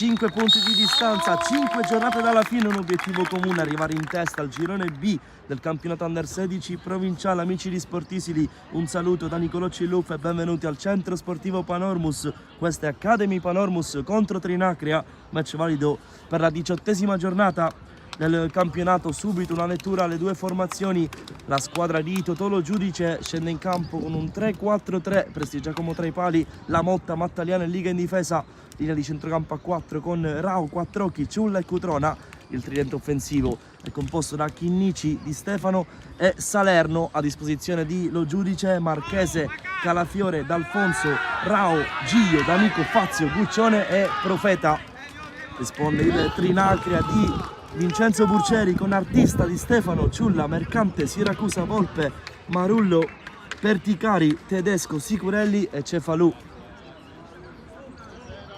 5 punti di distanza, 5 giornate dalla fine, un obiettivo comune, arrivare in testa al girone B del campionato Under 16 provinciale. Amici di Sportisili, un saluto da Nicolò Cilluff e benvenuti al centro sportivo Panormus. Questa è Academy Panormus contro Trinacria, match valido per la 18ª giornata del campionato. Subito una lettura alle due formazioni. La squadra di Totolo Giudice scende in campo con un 3-4-3, Prestigiacomo tra i pali, La Motta, Mattaliano e Liga in difesa, linea di centrocampo a 4 con Rao, Quattrocchi, Ciulla e Cutrona. Il tridente offensivo è composto da Chinnici, Di Stefano e Salerno. A disposizione di Lo Giudice, Marchese, Calafiore, D'Alfonso, Rao, Gio, D'Amico, Fazio, Guccione e Profeta. Risponde il Trinacria di Vincenzo Burcieri con Artista, Di Stefano, Ciulla, Mercante, Siracusa, Volpe, Marullo, Perticari, Tedesco, Sicurelli e Cefalù.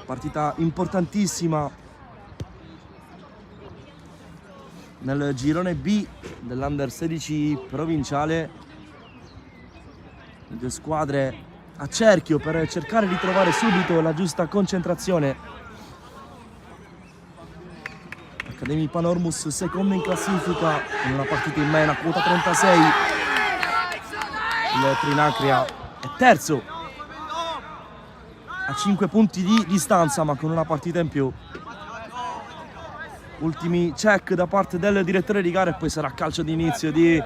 Partita importantissima nel girone B dell'Under 16 provinciale. Le due squadre a cerchio per cercare di trovare subito la giusta concentrazione. Academy Panormus secondo in classifica con una partita in meno, quota 36. Il Trinacria è terzo a 5 punti di distanza ma con una partita in più. Ultimi check da parte del direttore di gara e poi sarà calcio d'inizio di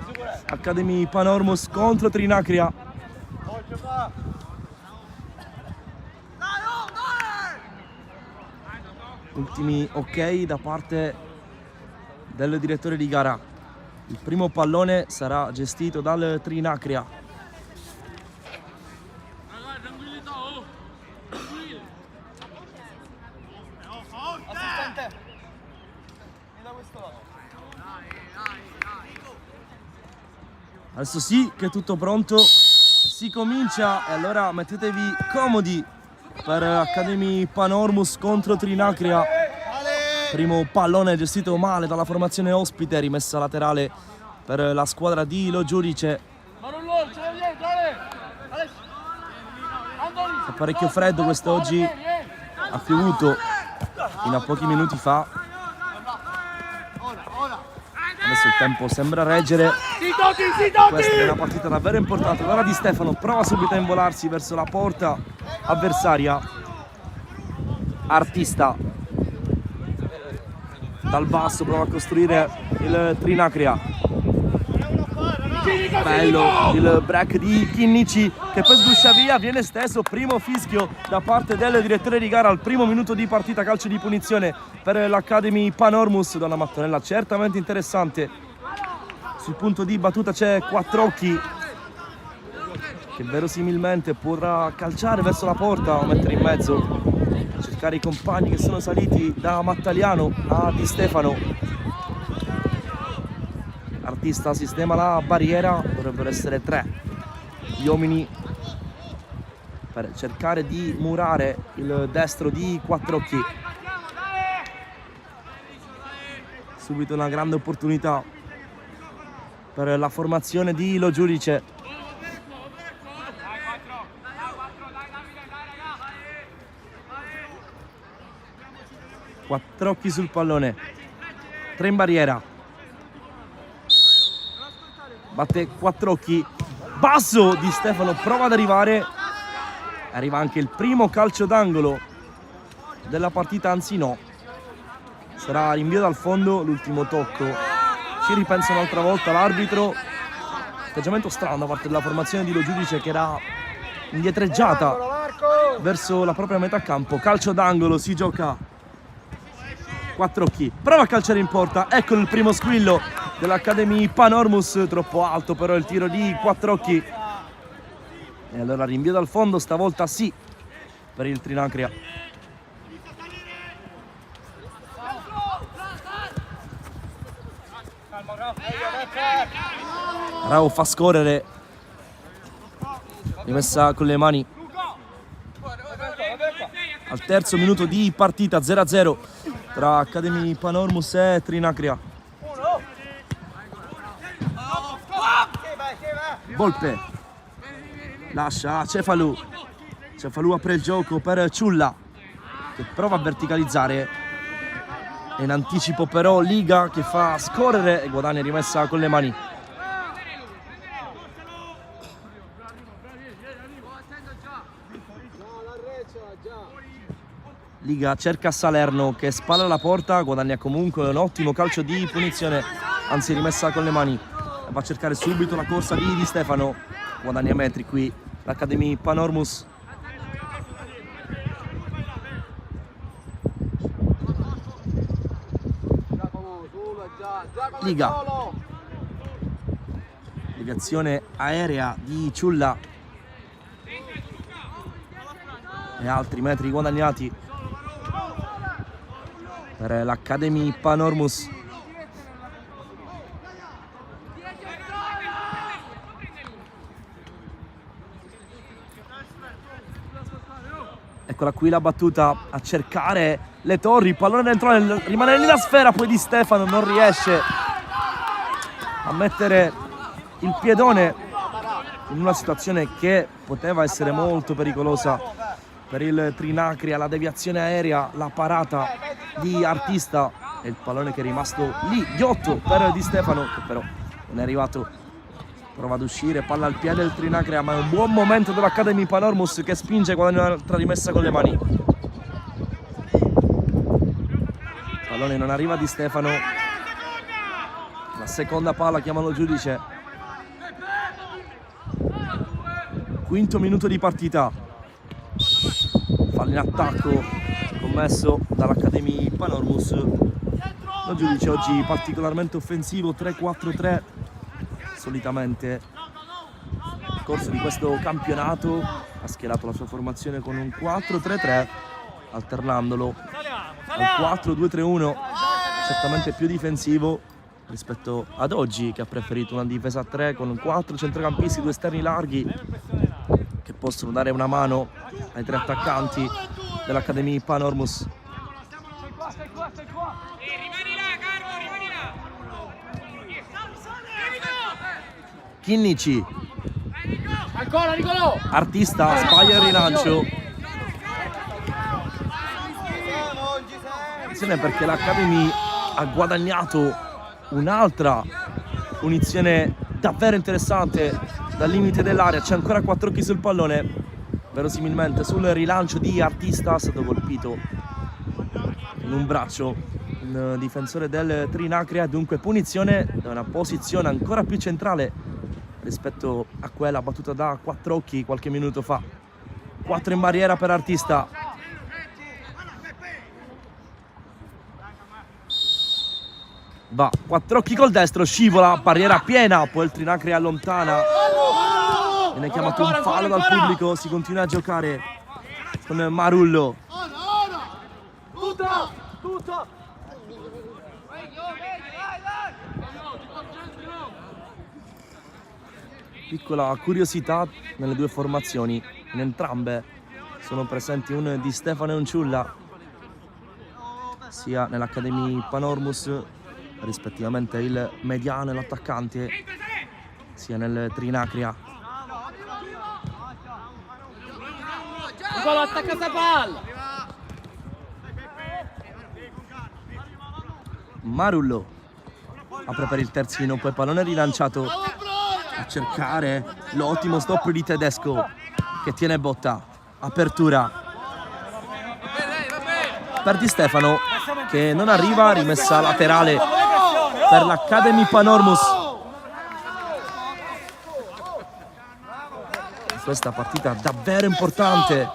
Academy Panormus contro Trinacria. Ultimi ok da parte del direttore di gara. Il primo pallone sarà gestito dal Trinacria. Adesso sì che è tutto pronto, si comincia e allora mettetevi comodi per Academy Panormus contro Trinacria. Primo pallone gestito male dalla formazione ospite, rimessa laterale per la squadra di Lo Giudice. Fa parecchio freddo quest'oggi, ha piovuto fino a pochi minuti fa. Adesso il tempo sembra reggere. Questa è una partita davvero importante. Allora Di Stefano prova subito a involarsi verso la porta avversaria. Artista dal basso prova a costruire il Trinacria. Bello il break di Chinnici che poi sguscia via, viene steso. Primo fischio da parte del direttore di gara al primo minuto di partita, calcio di punizione per l'Academy Panormus da una mattonella certamente interessante. Sul punto di battuta c'è Quattrocchi che verosimilmente potrà calciare verso la porta o mettere in mezzo, cercare i compagni che sono saliti da Mattaliano a Di Stefano. Artista sistema la barriera, dovrebbero essere 3 gli uomini per cercare di murare il destro di Quattrocchi. Subito una grande opportunità per la formazione di Lo Giudice. Quattrocchi sul pallone, 3 in barriera. Batte Quattrocchi, basso Di Stefano, prova ad arrivare. Arriva anche il primo calcio d'angolo della partita, anzi no. Sarà rinvio dal fondo, l'ultimo tocco. Ci ripensa un'altra volta l'arbitro. Atteggiamento strano da parte della formazione di Lo Giudice che era indietreggiata verso la propria metà campo. Calcio d'angolo, si gioca. Quattrocchi prova a calciare in porta, eccolo il primo squillo dell'Academy Panormus, troppo alto però il tiro di Quattrocchi. E allora rinvio dal fondo, stavolta sì per il Trinacria. Rao fa scorrere, rimessa con le mani al terzo minuto di partita, 0-0 tra Academy Panormus e Trinacria. Volpe lascia Cefalù. Cefalù apre il gioco per Ciulla. che prova a verticalizzare, in anticipo però Liga che fa scorrere e guadagna rimessa con le mani. Liga cerca Salerno che spalla la porta, guadagna comunque un ottimo calcio di punizione, anzi rimessa con le mani. Va a cercare subito la corsa di Di Stefano, guadagna metri qui l'Academy Panormus. Liga, deviazione aerea di Ciulla e altri metri guadagnati per l'Academy Panormus. Eccola qui la battuta a cercare le torri, pallone dentro, rimane lì la sfera, poi Di Stefano non riesce a mettere il piedone in una situazione che poteva essere molto pericolosa per il Trinacria. La deviazione aerea, la parata di Artista e il pallone che è rimasto lì, ghiotto per Di Stefano, che però non è arrivato. Prova ad uscire, palla al piede del Trinacria, ma è un buon momento dell'Academy Panormus che spinge, guadagna un'altra rimessa con le mani. Pallone non arriva a Di Stefano. La seconda palla, chiamano il giudice. Quinto minuto di partita. Fallo in attacco commesso dall'Academy Panormus. Il giudice oggi particolarmente offensivo, 3-4-3. Solitamente nel corso di questo campionato ha schierato la sua formazione con un 4-3-3, alternandolo al 4-2-3-1, certamente più difensivo rispetto ad oggi, che ha preferito una difesa a 3 con 4 centrocampisti, 2 esterni larghi che possono dare una mano ai 3 attaccanti dell'Academy Panormus. Chinnici, ancora Nicolò, Artista sbaglia il rilancio. Attenzione perché l'Academy ha guadagnato un'altra punizione davvero interessante dal limite dell'area. C'è ancora 4 occhi sul pallone, verosimilmente sul rilancio di Artista, è stato colpito in un braccio un difensore del Trinacria, dunque punizione da una posizione ancora più centrale rispetto a quella battuta da 4 occhi qualche minuto fa. 4 in barriera per Artista. Va, 4 occhi col destro, scivola, barriera piena, poi il Trinacria allontana. Viene chiamato un fallo dal pubblico, si continua a giocare con Marullo. Piccola curiosità nelle due formazioni, in entrambe sono presenti un Di Stefano e un Ciulla, sia nell'Academy Panormus, rispettivamente il mediano e l'attaccante, sia nel Trinacria. Nicolò attacca sta palla. Marullo apre per il terzino, poi pallone rilanciato a cercare l'ottimo stop di Tedesco che tiene botta. Apertura per Di Stefano che non arriva, rimessa laterale per l'Academy Panormus. Questa partita davvero importante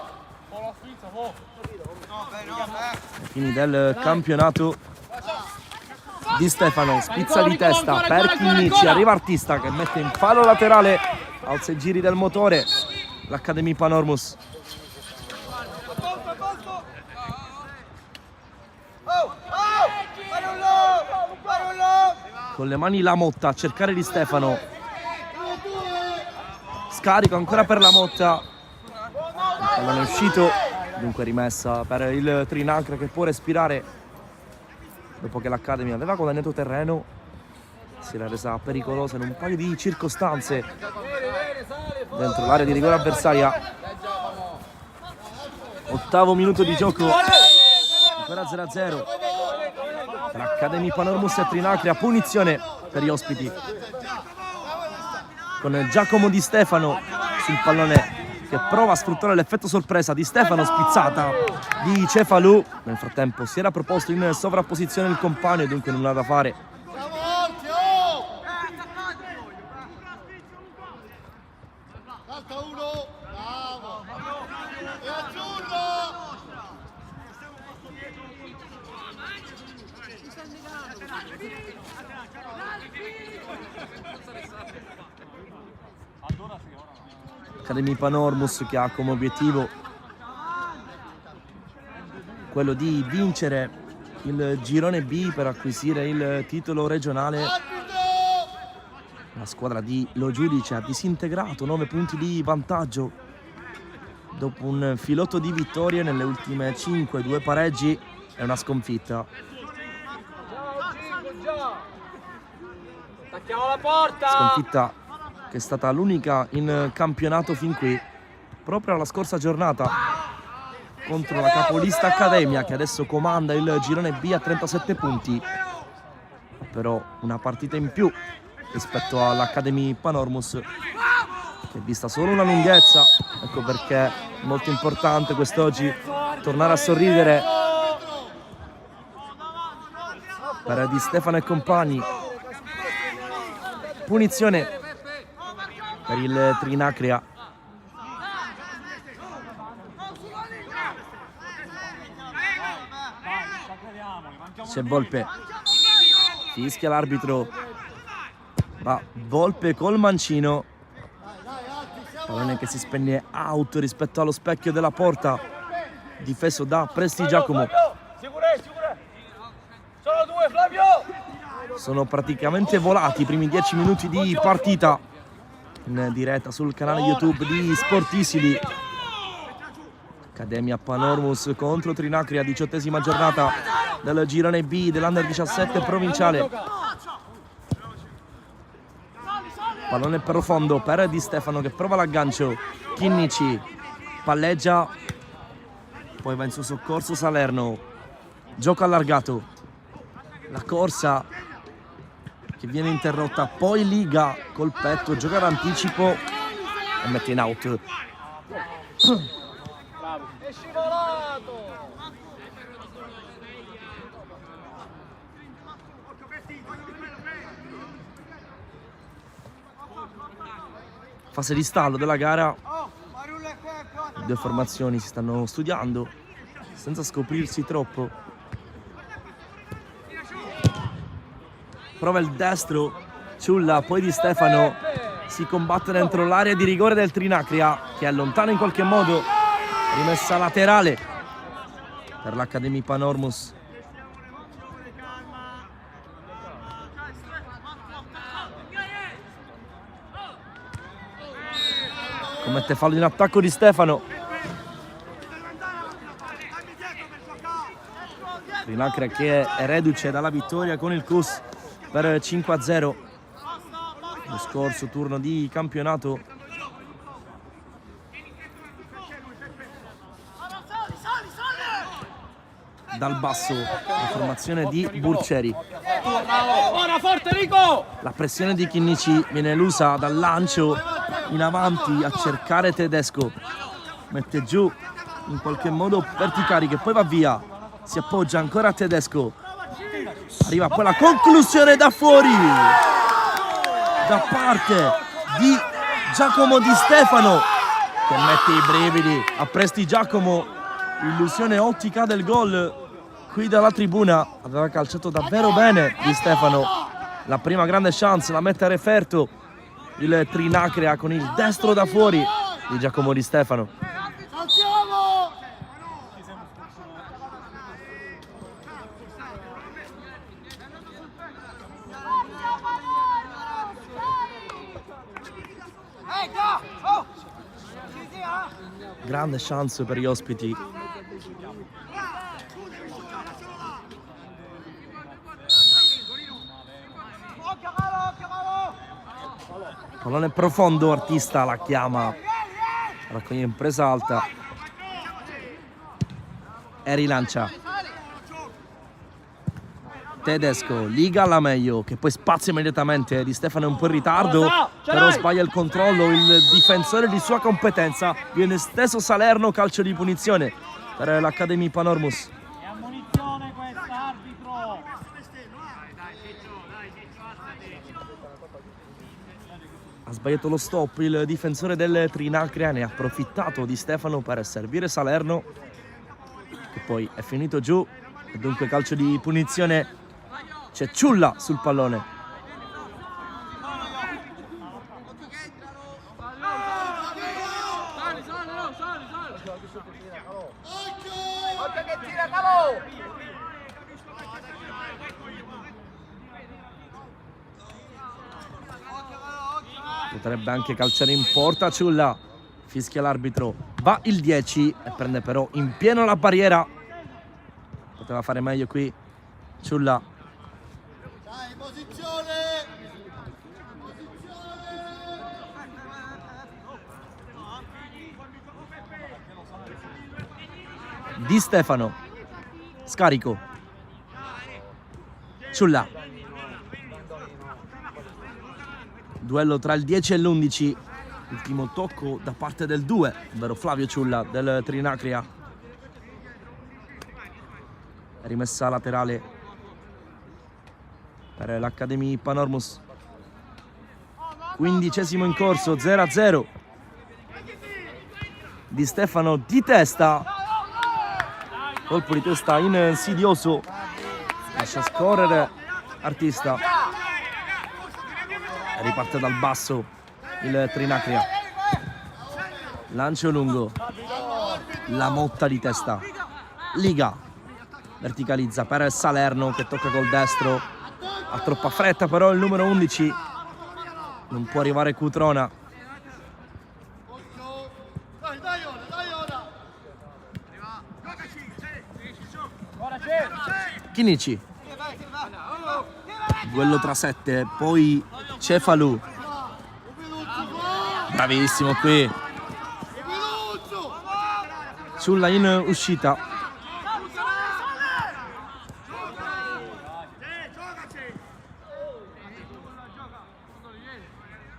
ai fini del campionato. Di Stefano spizza di testa per Chinnici, arriva Artista che mette in fallo laterale, alza i giri del motore l'Academy Panormus. Con le mani la Motta a cercare Di Stefano, scarico ancora per la Motta, non è uscito, dunque rimessa per il Trinacria che può respirare dopo che l'Academy aveva guadagnato terreno, si era resa pericolosa in un paio di circostanze dentro l'area di rigore avversaria. 8° minuto di gioco. ancora 0-0 tra Academy Panormus e Trinacria. Punizione per gli ospiti con Giacomo Di Stefano sul pallone che prova a sfruttare l'effetto sorpresa. Di Stefano, spizzata di Cefalù. Nel frattempo si era proposto in sovrapposizione il compagno e dunque nulla da fare. Academy Panormus che ha come obiettivo quello di vincere il girone B per acquisire il titolo regionale. La squadra di Lo Giudice ha disintegrato 9 punti di vantaggio dopo un filotto di vittorie nelle ultime 5, 2 pareggi e una sconfitta. Attacchiamo la porta. Sconfitta che è stata l'unica in campionato fin qui, proprio alla scorsa giornata contro la capolista Accademia che adesso comanda il girone B a 37 punti, però una partita in più rispetto all'Academy Panormus che è vista solo una lunghezza. Ecco perché è molto importante quest'oggi tornare a sorridere per Di Stefano e compagni. Punizione per il Trinacria. C'è Volpe, fischia l'arbitro, va Volpe col mancino, pallone che si spegne out rispetto allo specchio della porta, difeso da Presti Giacomo. Sono praticamente volati i primi 10 minuti di partita in diretta sul canale YouTube di Sportisili. Academia Panormus contro Trinacria, 18ª giornata del girone B dell'Under 17 provinciale. Pallone profondo per Di Stefano che prova l'aggancio. Chinnici palleggia, poi va in suo soccorso Salerno. Gioco allargato, la corsa che viene interrotta, poi Liga col petto, gioca d'anticipo e mette in out. È scivolato. Fase di stallo della gara. Le due formazioni si stanno studiando senza scoprirsi troppo. Prova il destro, Ciulla, poi Di Stefano. Si combatte dentro l'area di rigore del Trinacria che allontana in qualche modo. Rimessa laterale per l'Academy Panormus. Commette fallo in attacco Di Stefano. Trinacria che è reduce dalla vittoria con il CUS per 5-0 lo scorso turno di campionato. Dal basso la formazione di Burceri. Ora forte Rico. La pressione di Chinnici viene elusa dal lancio in avanti a cercare Tedesco. Mette giù in qualche modo Verticari che poi va via. Si appoggia ancora a Tedesco. Arriva poi la conclusione da fuori da parte di Giacomo Di Stefano che mette i brividi a Presti Giacomo. Illusione ottica del gol qui dalla tribuna. Aveva calciato davvero bene Di Stefano. La prima grande chance la mette a referto il Trinacria con il destro da fuori di Giacomo Di Stefano. Grande chance per gli ospiti. Pallone profondo, Artista la chiama, raccoglie in presa alta e rilancia. Tedesco, Liga alla meglio, che poi spazia immediatamente. Di Stefano è un po' in ritardo, però sbaglia il controllo, il difensore di sua competenza. Viene stesso Salerno, calcio di punizione per l'Academy Panormus. È ammonizione questa, arbitro. Ha sbagliato lo stop il difensore del Trinacria, ne ha approfittato Di Stefano per servire Salerno, che poi è finito giù, e dunque calcio di punizione. C'è Ciulla sul pallone. Potrebbe anche calciare in porta Ciulla. Fischia l'arbitro. Va il 10 e prende però in pieno la barriera. Poteva fare meglio qui Ciulla. Di Stefano. Scarico. Ciulla. Duello tra il 10 e l'11. Ultimo tocco da parte del 2, ovvero Flavio Ciulla del Trinacria. Rimessa laterale per l'Academy Panormus. 15° in corso, 0-0. Di Stefano di testa. Colpo di testa insidioso. Lascia scorrere Artista. Riparte dal basso il Trinacria. Lancio lungo. La motta di testa. Liga. Verticalizza per Salerno che tocca col destro. Ha troppa fretta però il numero 11. Non può arrivare Cutrona. Chinici. Duello tra 7. Poi Cefalù. Bravissimo qui. Ciulla in uscita.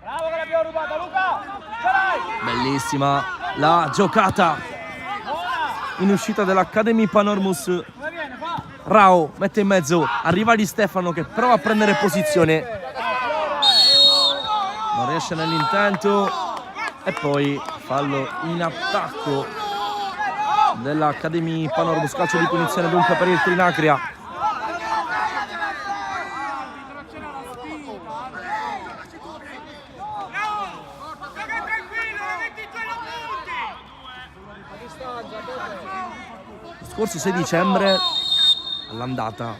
Bravo che l'abbiamo rubata, Luca. Ce l'hai. Bellissima la giocata in uscita dell'Academy Panormus. Come viene, fa. Rao mette in mezzo, arriva Di Stefano che prova a prendere posizione. Non riesce nell'intento. E poi fallo in attacco dell'Academy Panormus. Calcio di punizione dunque per il Trinacria. Lo scorso 6 dicembre all'andata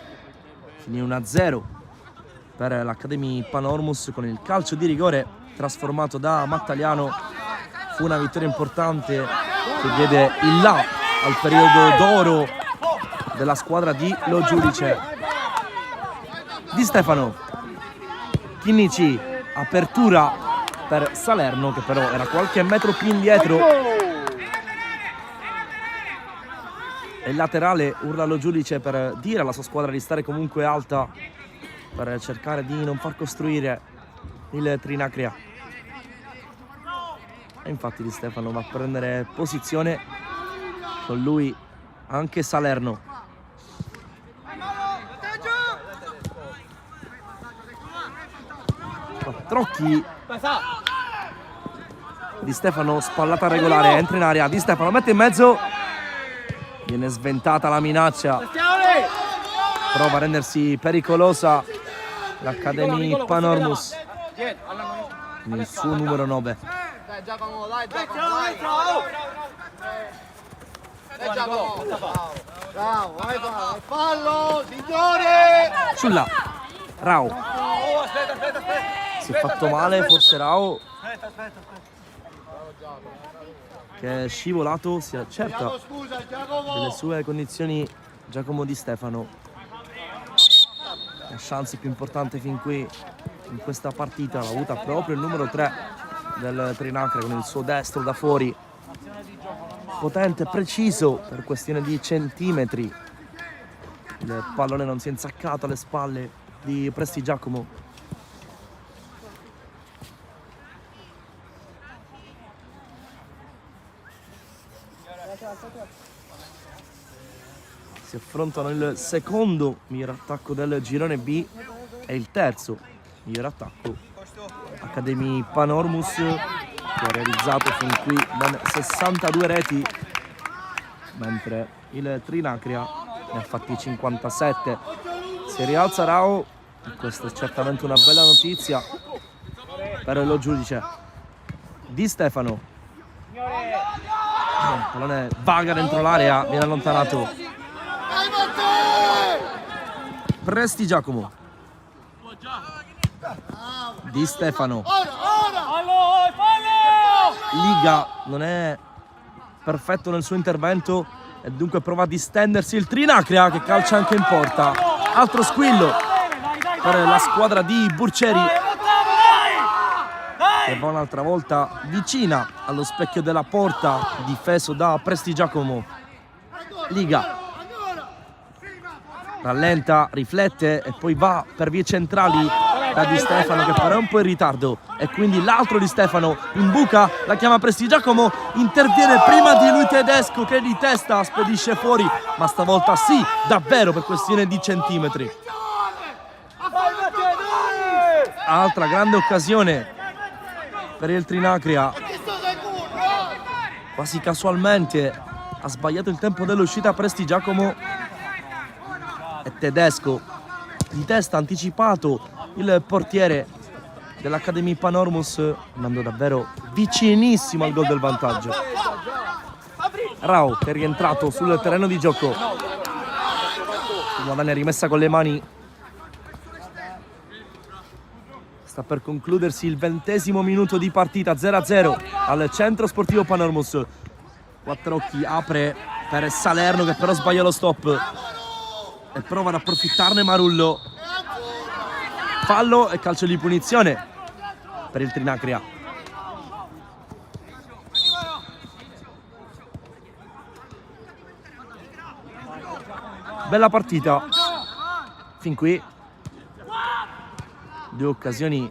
finì 1-0 per l'Academy Panormus con il calcio di rigore trasformato da Mattaliano. Fu una vittoria importante che diede il là al periodo d'oro della squadra di Lo Giudice. Di Stefano. Chinici. Apertura per Salerno che però era qualche metro più indietro. E il laterale urla Lo Giudice per dire alla sua squadra di stare comunque alta per cercare di non far costruire il Trinacria. E infatti Di Stefano va a prendere posizione, con lui anche Salerno. Trocchi. Di Stefano spallata regolare, entra in area. Di Stefano mette in mezzo. Viene sventata la minaccia. Prova a rendersi pericolosa l'Academy Panormus. Il suo numero 9. Dai Giacomo, dai Giacomo, dai Giacomo. Bravo, vai fallo, signore! Ciulla. Rao. Aspetta. Si è fatto male, forse Rao. Aspetta. Che è scivolato, si accerta Scusa Giacomo. delle sue condizioni Giacomo Di Stefano. La chance più importante fin qui in questa partita l'ha avuta proprio il numero 3 del Trinacria con il suo destro da fuori. Potente, preciso per questione di centimetri. Il pallone non si è insaccato alle spalle di Prestigiacomo. Si affrontano il secondo miglior attacco del girone B e il terzo miglior attacco. Academy Panormus, che ha realizzato fin qui ben 62 reti, mentre il Trinacria ne ha fatti 57. Si rialza Rao, questa è certamente una bella notizia per lo giudice. Di Stefano, il pallone vaga dentro l'area, viene allontanato. Prestigiacomo, Di Stefano, Liga non è perfetto nel suo intervento e dunque prova a distendersi il Trinacria, che calcia anche in porta. Altro squillo per la squadra di Burcieri, che va un'altra volta vicina allo specchio della porta, difeso da Prestigiacomo. Liga rallenta, riflette e poi va per vie centrali da Di Stefano, che però è un po' in ritardo, e quindi l'altro Di Stefano imbuca, la chiama Prestigiacomo, interviene prima di lui Tedesco, che di testa spedisce fuori, ma stavolta sì, davvero per questione di centimetri. Altra grande occasione per il Trinacria, quasi casualmente ha sbagliato il tempo dell'uscita Prestigiacomo e Tedesco di testa ha anticipato il portiere dell'Academy Panormus, andando davvero vicinissimo al gol del vantaggio. Rao, che è rientrato sul terreno di gioco, guadagna rimessa con le mani. Sta per concludersi il 20° minuto di partita, 0-0 al centro sportivo Panormus. Quattrocchi apre per Salerno, che però sbaglia lo stop e prova ad approfittarne Marullo. Fallo e calcio di punizione per il Trinacria. Bella partita fin qui, 2 occasioni,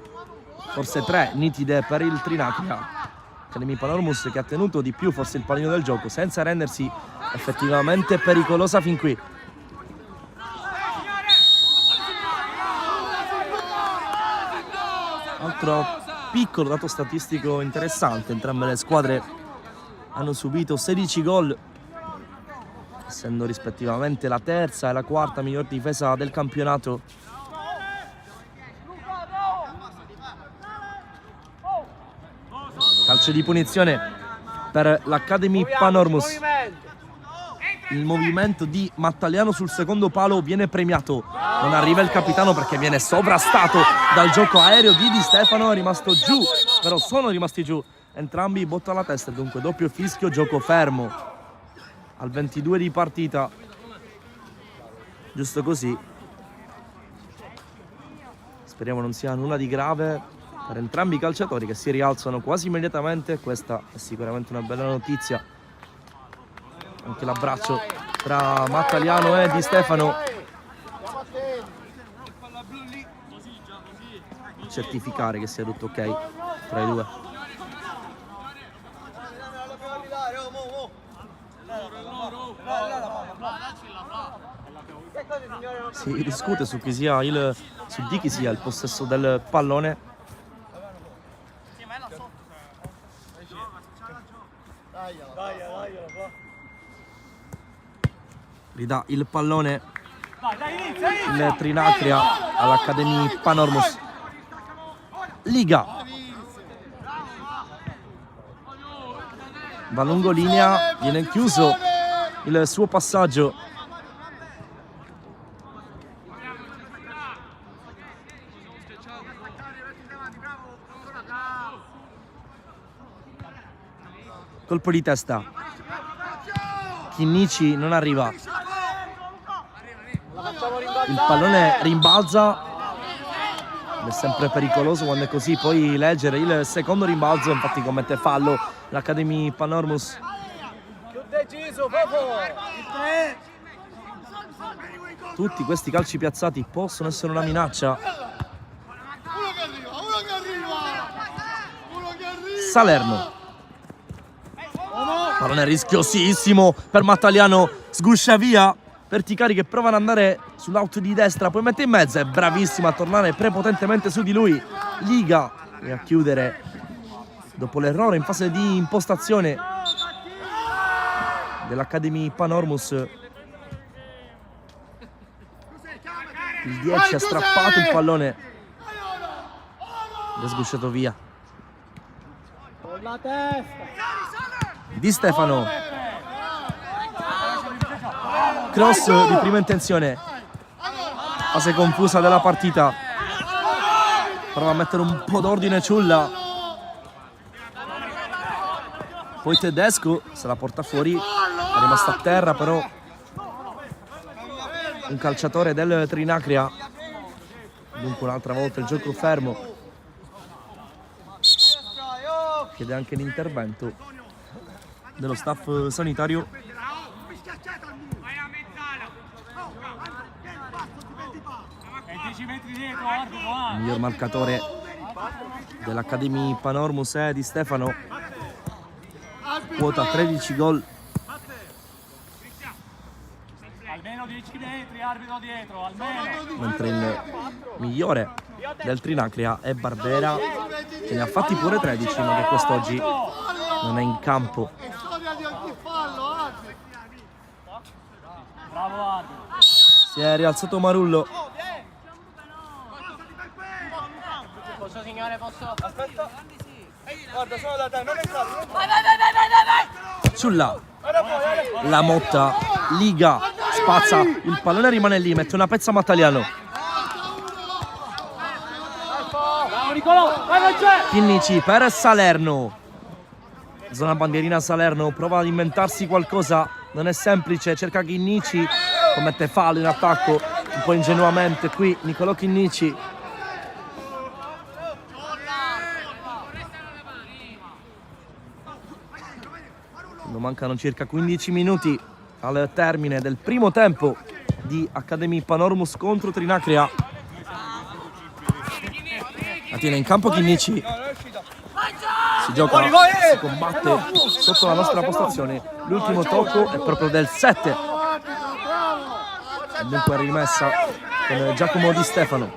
forse 3 nitide per il Trinacria. Academy Panormus, che ha tenuto di più forse il pallino del gioco, senza rendersi effettivamente pericolosa fin qui. Altro piccolo dato statistico interessante: entrambe le squadre hanno subito 16 gol, essendo rispettivamente la terza e la quarta miglior difesa del campionato. Calcio di punizione per l'Academy Panormus. Il movimento di Mattaliano sul secondo palo viene premiato. Non arriva il capitano perché viene sovrastato dal gioco aereo di Stefano, è rimasto giù, però sono rimasti giù entrambi, botta alla testa, dunque doppio fischio, gioco fermo al 22 di partita. Giusto così. Speriamo non sia nulla di grave per entrambi i calciatori, che si rialzano quasi immediatamente. Questa è sicuramente una bella notizia. Anche l'abbraccio tra Mattaliano e Di Stefano, certificare che sia tutto ok tra i due. Si discute su chi sia di chi sia il possesso del pallone. Ridà il pallone il Trinacria all'Academy Panormus. Liga va lungo linea, viene chiuso il suo passaggio. Colpo di testa, Chinnici non arriva, il pallone rimbalza. È sempre pericoloso quando è così, poi leggere il secondo rimbalzo, infatti commette fallo l'Academy Panormus. Tutti questi calci piazzati possono essere una minaccia. Salerno. Pallone rischiosissimo per Mattaliano, sguscia via. Verticali che provano ad andare sull'out di destra, poi mette in mezzo, è bravissimo a tornare prepotentemente su di lui. Liga e a chiudere dopo l'errore in fase di impostazione dell'Academy Panormus. Il 10 ha strappato il pallone ed è sgusciato via. Di Stefano, cross di prima intenzione, fase confusa della partita, prova a mettere un po' d'ordine Ciulla, poi Tedesco se la porta fuori, è rimasto a terra però un calciatore del Trinacria, dunque un'altra volta il gioco fermo, chiede anche l'intervento dello staff sanitario. Il miglior marcatore dell'Academy Panormus è Di Stefano, quota 13 gol. Almeno 10 metri, arbitro dietro, almeno. Mentre il migliore del Trinacria è Barbera, che ne ha fatti pure 13, ma che quest'oggi non è in campo. Bravo arbitro. Si è rialzato Marullo. Posso signore, posso? Aspetta. Guarda, sono da te, non è stato. Ciulla, la Motta, Liga, spazza, il pallone rimane lì, mette una pezza a Mattaliano. Bravo Nicolò, vai non c'è! Chinnici per Salerno. Zona bandierina Salerno, prova ad inventarsi qualcosa, non è semplice, cerca Chinnici, commette fallo in attacco, un po' ingenuamente qui Nicolò Chinnici. Mancano circa 15 minuti al termine del primo tempo di Academy Panormus contro Trinacria. La tiene in campo Chinnici. Si gioca, si combatte sotto la nostra postazione. L'ultimo tocco è proprio del 7. Dunque rimessa con Giacomo Di Stefano.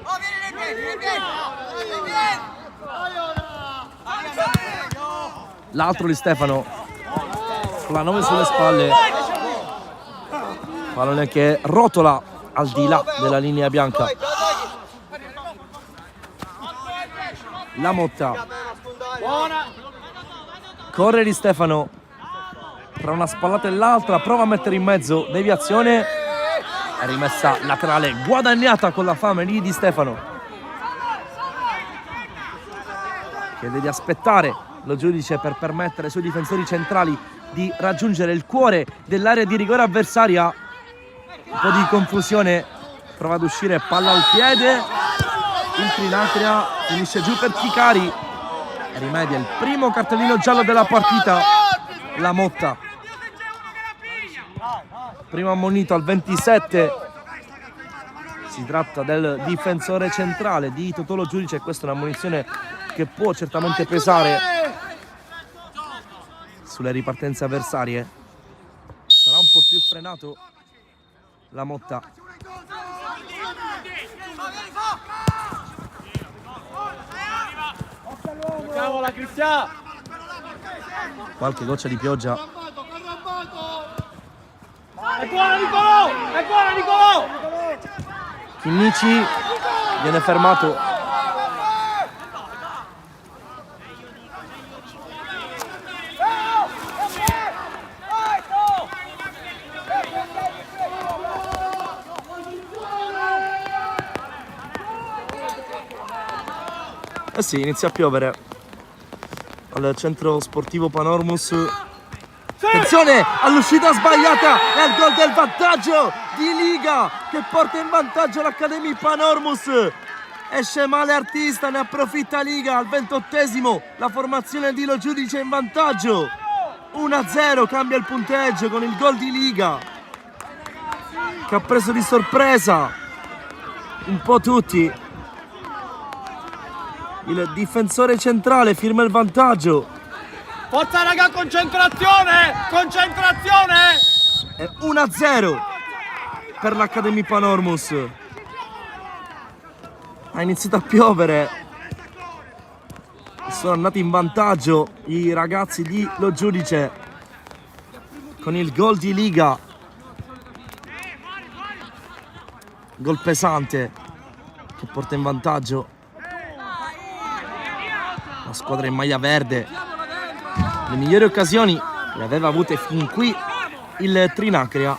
L'altro Di Stefano, con la 9 sulle spalle, pallone che rotola al di là della linea bianca. La Motta, corre Di Stefano tra una spallata e l'altra, prova a mettere in mezzo, deviazione, è rimessa laterale guadagnata con la fame di Stefano, chiede di aspettare lo giudice per permettere ai suoi difensori centrali di raggiungere il cuore dell'area di rigore avversaria. Un po' di confusione, prova ad uscire, palla al piede, il Trinacria finisce giù per Chicari, rimedia il primo cartellino giallo della partita. La Motta, primo ammonito al 27, si tratta del difensore centrale di Totolo Giudice, questa è un'ammonizione che può certamente pesare sulle ripartenze avversarie. Sarà un po' più frenato la Motta. Cavola Cristiano! Qualche goccia di pioggia. È buona Nicolò! È buona Nicolò! Chinnici viene fermato. Eh sì, inizia a piovere al centro sportivo Panormus. Attenzione all'uscita sbagliata e al gol del vantaggio di Liga che porta in vantaggio l'Academy Panormus. Esce male Artista, ne approfitta Liga al 28esimo, la formazione di Lo Giudice in vantaggio. 1-0, cambia il punteggio con il gol di Liga. che ha preso di sorpresa un po' tutti. Il difensore centrale firma il vantaggio. Forza raga, concentrazione! Concentrazione! È 1-0 per l'Academy Panormus. Ha iniziato a piovere. Sono andati in vantaggio i ragazzi di Lo Giudice con il gol di Liga. Gol pesante che porta in vantaggio la squadra in maglia verde. Le migliori occasioni le aveva avute fin qui il Trinacria.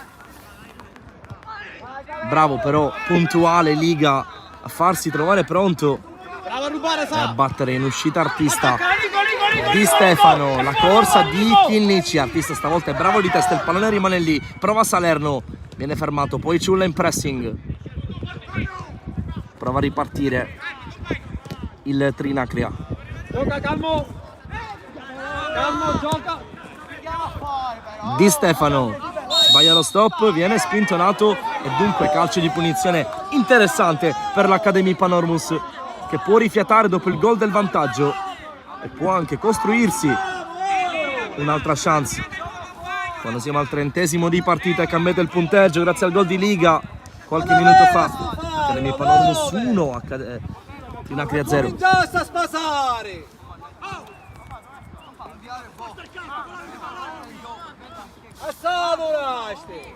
Bravo però, puntuale Liga a farsi trovare pronto Bravo a rubare, e a battere in uscita Artista. Di Stefano, la corsa di Chinnici. Artista stavolta è bravo di testa, il pallone rimane lì. Prova Salerno, viene fermato, poi Ciulla in pressing. Prova a ripartire il Trinacria. Gioca, calmo! Calmo, gioca! Di Stefano sbaglia lo stop, viene spintonato e dunque calcio di punizione interessante per l'Academy Panormus, che può rifiatare dopo il gol del vantaggio e può anche costruirsi un'altra chance quando siamo al 30° di partita e cambiato il punteggio grazie al gol di Liga qualche minuto fa. Academy Panormus 1, Trinacria 0. Cominciasse a spasare! Assavoraste!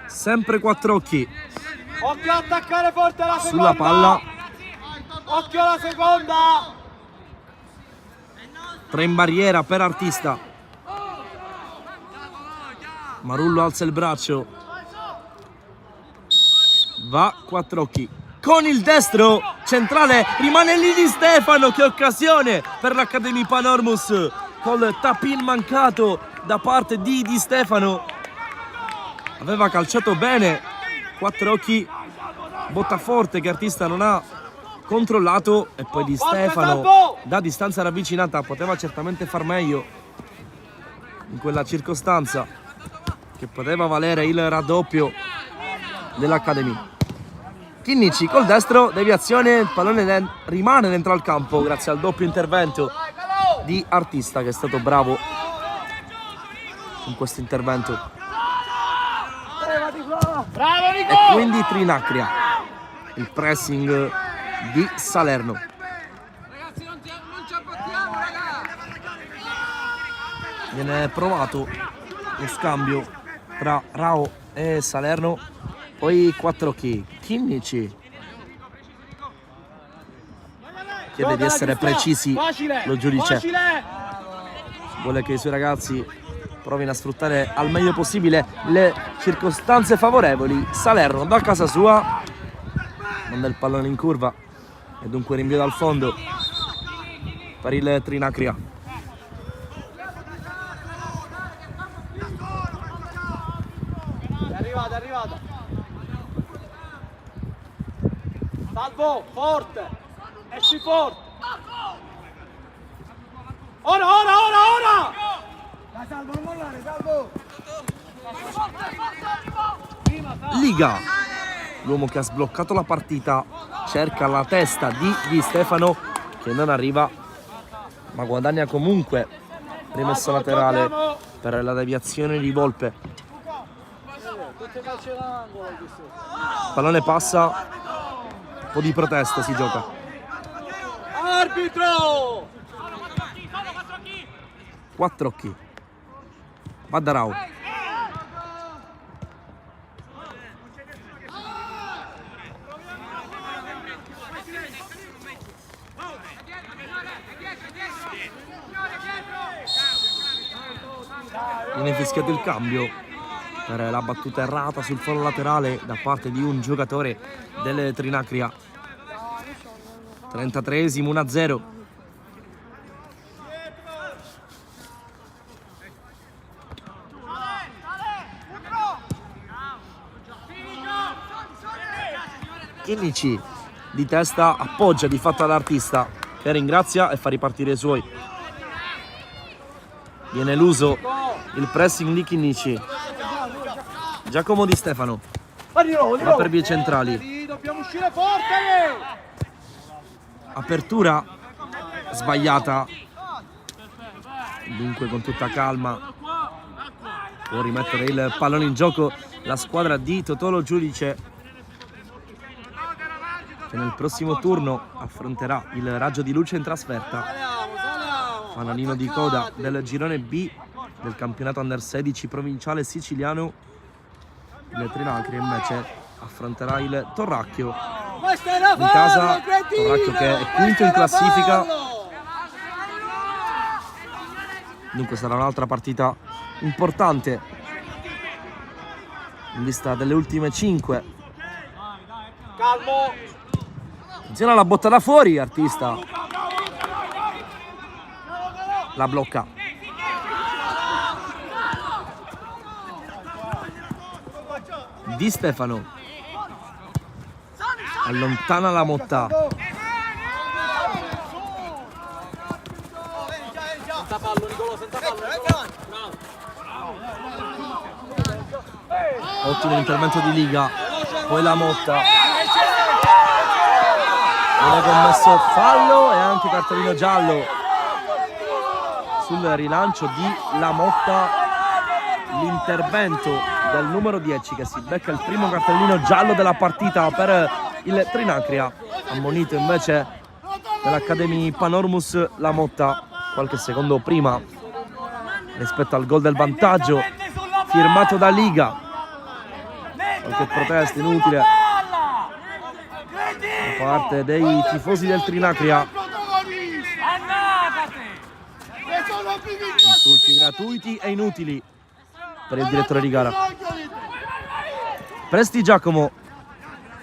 Sempre Quattrocchi Occhio a attaccare forte la seconda! sulla palla, Occhio alla seconda! 3 in barriera per Artista. Marullo alza il braccio, va Quattrocchi con il destro centrale, rimane lì Di Stefano. Che occasione per l'Academy Panormus col tap-in mancato da parte di Di Stefano. Aveva calciato bene Quattrocchi, botta forte che Artista non ha controllato e poi Di Stefano da distanza ravvicinata poteva certamente far meglio in quella circostanza, che poteva valere il raddoppio dell'Academy. Chinnici col destro, deviazione, il pallone rimane dentro al campo grazie al doppio intervento di Artista, che è stato bravo in questo intervento. Bravo Nico! E quindi Trinacria, il pressing di Salerno. Ragazzi, non ci abbattiamo, ragazzi! Viene provato lo scambio tra Rao e Salerno, poi Quattrocchi. Chinnici chiede di essere precisi, Lo Giudice vuole che i suoi ragazzi provino a sfruttare al meglio possibile le circostanze favorevoli. Salerno da casa sua manda il pallone in curva e dunque rinvio dal fondo per il Trinacria. È arrivata. Salvo, forte. Esci forte. Ora! Dai Salvo, non mollare, Salvo. Liga, l'uomo che ha sbloccato la partita, cerca la testa di Di Stefano che non arriva, ma guadagna comunque rimessa laterale per la deviazione di Volpe. Pallone passa, un po' di protesta si gioca. Arbitro! Quattrocchi, va da Rao. Viene fischiato il cambio per la battuta errata sul fallo laterale da parte di un giocatore del Trinacria. 33esimo, 1-0. Chinnici di testa appoggia di fatto all'artista, che ringrazia e fa ripartire i suoi. Viene eluso il pressing di Chinnici. Giacomo Di Stefano va per vie centrali. Dobbiamo uscire forte! Apertura sbagliata, dunque con tutta calma può rimettere il pallone in gioco la squadra di Totolo Giudice, che nel prossimo turno affronterà il Raggio di Luce in trasferta. Fanalino di coda del girone B del campionato Under 16 provinciale siciliano. Il Trinacria invece affronterà il Torracchio in casa. Torracchio che è quinto in classifica, dunque sarà un'altra partita importante in vista delle ultime 5. Calmo! Attenzione alla botta da fuori, artista la blocca. Di Stefano allontana la Motta. Senza fallo, Nicolò, senza fallo. Ottimo intervento di Liga. Poi la Motta. Viene commesso fallo e anche cartellino giallo sul rilancio di La Motta. L'intervento del numero 10 che si becca il primo cartellino giallo della partita per il Trinacria. Ammonito invece dell'Academy Panormus La Motta qualche secondo prima rispetto al gol del vantaggio firmato da Liga. Qualche protesta inutile da parte dei tifosi del Trinacria. Insulti gratuiti e inutili per il direttore di gara. Presti Giacomo,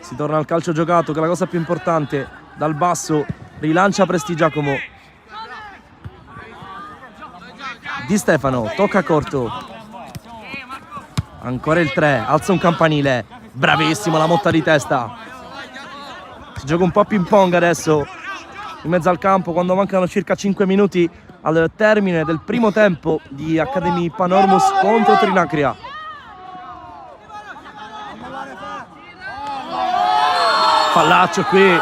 si torna al calcio giocato, che è la cosa più importante. Dal basso rilancia Presti Giacomo. Di Stefano tocca corto, ancora il 3, alza un campanile, bravissimo la Motta di testa. Si gioca un po' ping pong adesso in mezzo al campo quando mancano circa 5 minuti al termine del primo tempo di Academy Panormus contro Trinacria. Fallaccio qui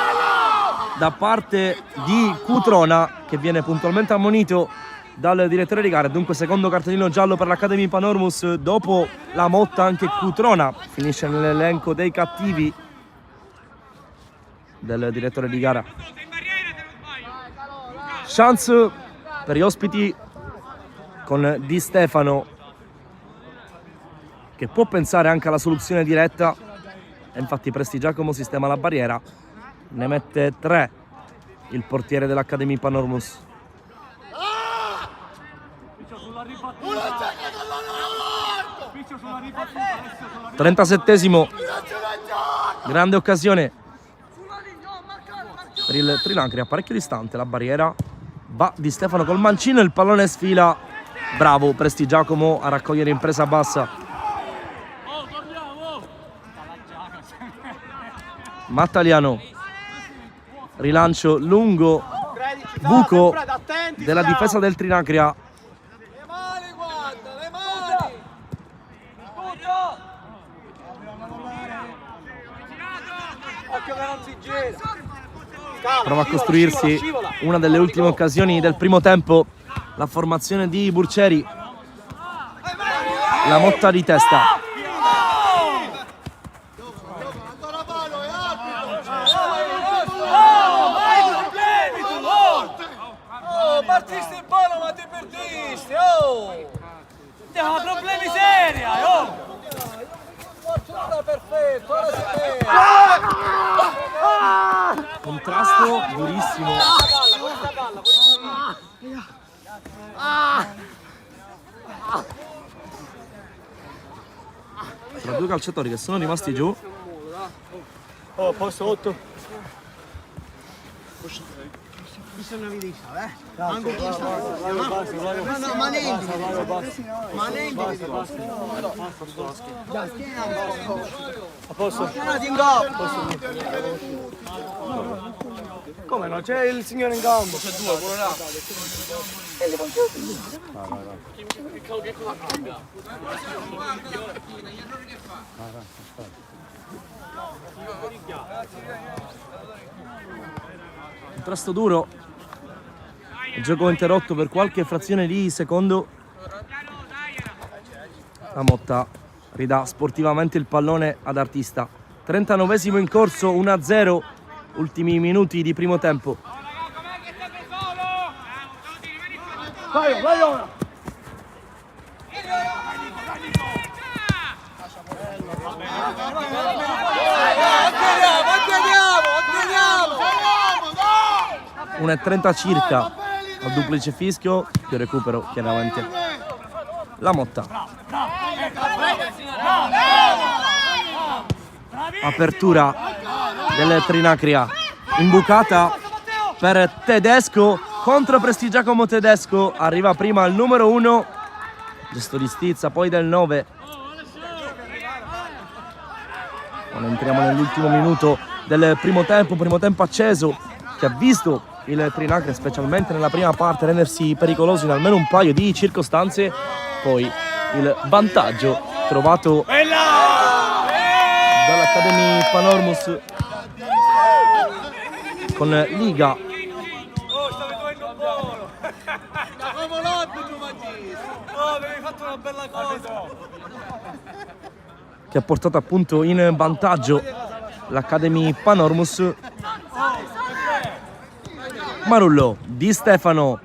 da parte di Cutrona, che viene puntualmente ammonito dal direttore di gara. Dunque secondo cartellino giallo per l'Academy Panormus. Dopo la Motta anche Cutrona finisce nell'elenco dei cattivi del direttore di gara. Chance per gli ospiti con Di Stefano, che può pensare anche alla soluzione diretta, e infatti Presti Giacomo sistema la barriera, ne mette 3 il portiere dell'Academy Panormus. 37esimo, grande occasione per il Trinacria, parecchio distante la barriera. Va Di Stefano col mancino, il pallone sfila. Bravo Presti Giacomo a raccogliere in presa bassa. Mattaliano, rilancio lungo, buco della difesa del Trinacria. Le mani, guarda, le mani! Occhio che non si gira! Prova a costruirsi una delle ultime occasioni del primo tempo la formazione di Burcieri. La Motta di testa. Oh, partisti in palo ma ti perdisti, oh! Abbiamo problemi seri, oh! Fortuna perfetto, ora si vede! Contrasto durissimo. Tra due calciatori che sono rimasti giù. Oh, posto 8. Bisogna vedere, anche questo. No, ma neanche. Ma neanche. A posto? In gol. Come no? C'è il signore in campo. C'è due, quello là. Contrasto duro, il gioco interrotto per qualche frazione di secondo. La Motta ridà sportivamente il pallone ad Artista. 39esimo in corso, 1-0, ultimi minuti di primo tempo. Vai ora! Andiamo! 1:30 circa al duplice fischio, più recupero chiaramente. La Motta. Apertura del Trinacria, imbucata per Tedesco, contro Prestigiacomo Tedesco, arriva prima il numero 1, gesto di stizza, poi del 9. Ora entriamo nell'ultimo minuto del primo tempo acceso, che ha visto il Trinacria, specialmente nella prima parte, rendersi pericoloso in almeno un paio di circostanze. Poi il vantaggio trovato dall'Academy Panormus con Liga. Avevi fatto una bella cosa! Che ha portato appunto in vantaggio l'Academy Panormus. Marullo, Di Stefano,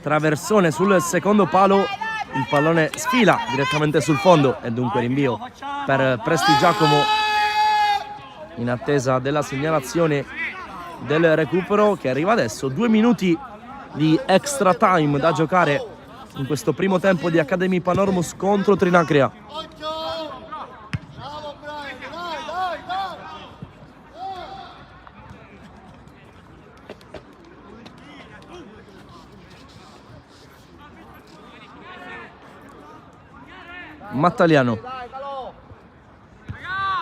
traversone sul secondo palo, il pallone sfila direttamente sul fondo e dunque rinvio per Prestigiacomo in attesa della segnalazione del recupero che arriva adesso. 2 minuti di extra time da giocare in questo primo tempo di Academy Panormus contro Trinacria. Mattaliano,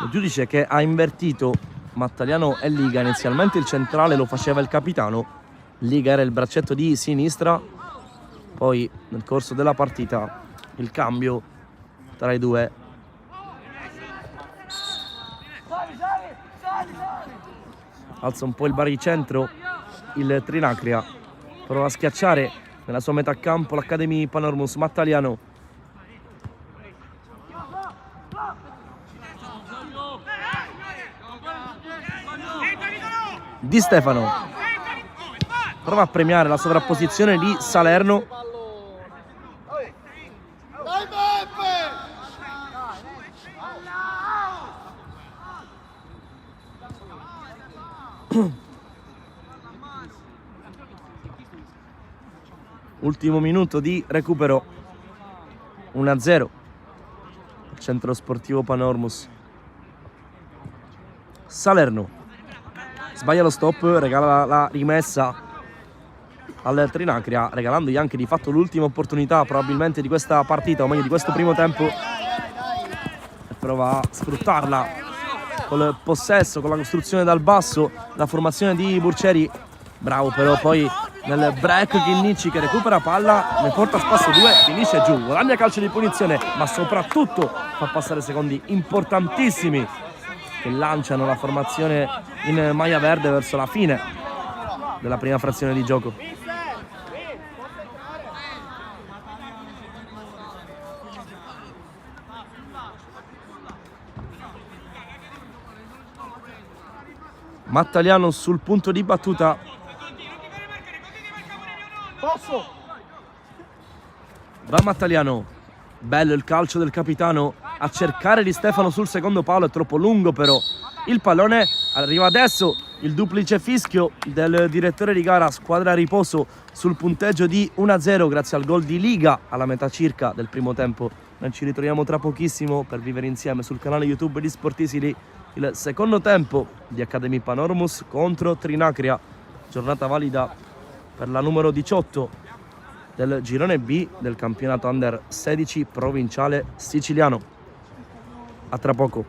il giudice che ha invertito Mattaliano e Liga. Inizialmente il centrale lo faceva il capitano, Liga era il braccetto di sinistra, poi nel corso della partita il cambio tra i due. Alza un po' il baricentro il Trinacria, prova a schiacciare nella sua metà campo l'Academy Panormus. Mattaliano, Di Stefano prova a premiare la sovrapposizione di Salerno. Ultimo minuto di recupero, 1-0 Centro Sportivo Panormus. Salerno sbaglia lo stop, regala la rimessa al Trinacria, regalandogli anche di fatto l'ultima opportunità probabilmente di questa partita, o meglio di questo primo tempo, e prova a sfruttarla col possesso, con la costruzione dal basso, la formazione di Burcieri. Bravo però poi nel break Chinnicci che recupera palla, ne porta a spasso 2, finisce giù, guadagna calcio di punizione, ma soprattutto fa passare secondi importantissimi che lanciano la formazione in maglia verde verso la fine della prima frazione di gioco. Mattaliano sul punto di battuta. Va Mattaliano, bello il calcio del capitano a cercare Di Stefano sul secondo palo, è troppo lungo però il pallone. Arriva adesso il duplice fischio del direttore di gara, squadra a riposo sul punteggio di 1-0 grazie al gol di Liga alla metà circa del primo tempo. Noi ci ritroviamo tra pochissimo per vivere insieme sul canale YouTube di Sportisili il secondo tempo di Academy Panormus contro Trinacria, giornata valida per la numero 18 del girone B del campionato Under 16 provinciale siciliano. A tra poco.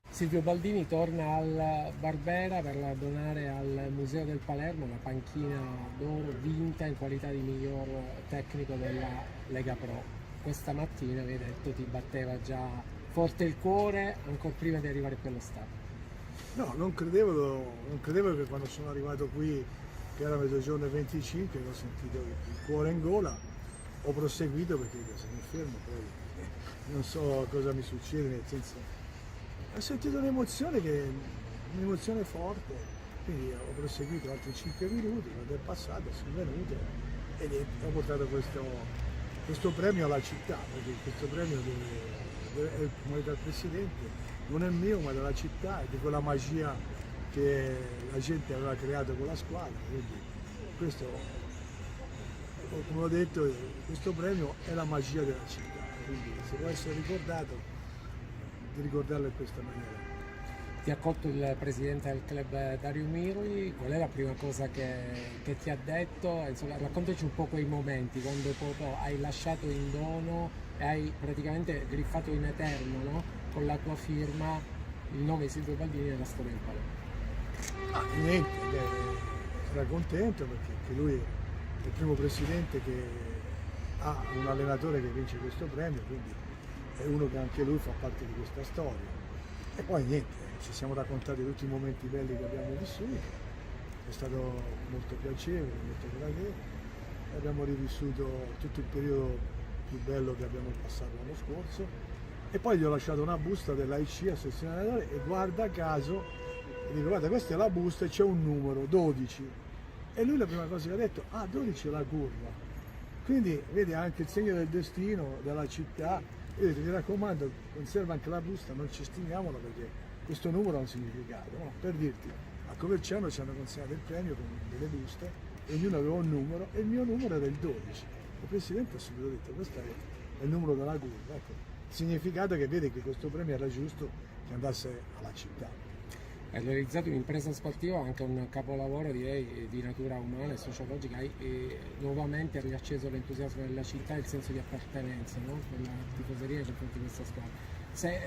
Silvio Baldini torna al Barbera per donare al Museo del Palermo la panchina d'oro vinta in qualità di miglior tecnico della Lega Pro. Questa mattina, mi hai detto, ti batteva già forte il cuore ancora prima di arrivare qui allo stadio. No, non credevo che quando sono arrivato qui, che era mezzogiorno e 25, ho sentito il cuore in gola, ho proseguito perché se mi fermo poi non so cosa mi succede, nel senso ho sentito un'emozione forte, quindi ho proseguito altri 5 minuti, quando è passato sono venuto e ho portato questo premio alla città, perché questo premio come dal Presidente non è mio ma della città e di quella magia che la gente aveva creato con la squadra, quindi questo, come ho detto, questo premio è la magia della città, quindi se può essere ricordato, di ricordarlo in questa maniera. Ti ha accolto il presidente del club Dario Mirli, qual è la prima cosa che ti ha detto? Insomma, raccontaci un po' quei momenti quando proprio hai lasciato in dono e hai praticamente griffato in eterno, no? Con la tua firma il nome di Silvio Baldini nella storia del Palermo. Niente, era contento perché anche lui è il primo presidente che ha un allenatore che vince questo premio, quindi è uno che anche lui fa parte di questa storia. E poi niente, ci siamo raccontati tutti i momenti belli che abbiamo vissuto, è stato molto piacevole, molto gradevole, abbiamo rivissuto tutto il periodo più bello che abbiamo passato l'anno scorso e poi gli ho lasciato una busta dell'AIC a sezione allenatore e guarda caso, dico guarda questa è la busta e c'è un numero, 12, e lui la prima cosa che ha detto, 12 è la curva, quindi vedi anche il segno del destino della città. Io ti raccomando, conserva anche la busta, non ci stimiamola perché questo numero ha un significato, no? Per dirti, a Coverciano ci hanno consegnato il premio con delle buste, e ognuno aveva un numero e il mio numero era il 12. Il Presidente ha subito detto, questo è il numero della curva, ecco. Il significato è che vede che questo premio era giusto che andasse alla città. Hai realizzato un'impresa sportiva, anche un capolavoro direi di natura umana e sociologica, hai nuovamente riacceso l'entusiasmo della città e il senso di appartenenza, no? Per la tifoseria nei confronti di questa squadra. Se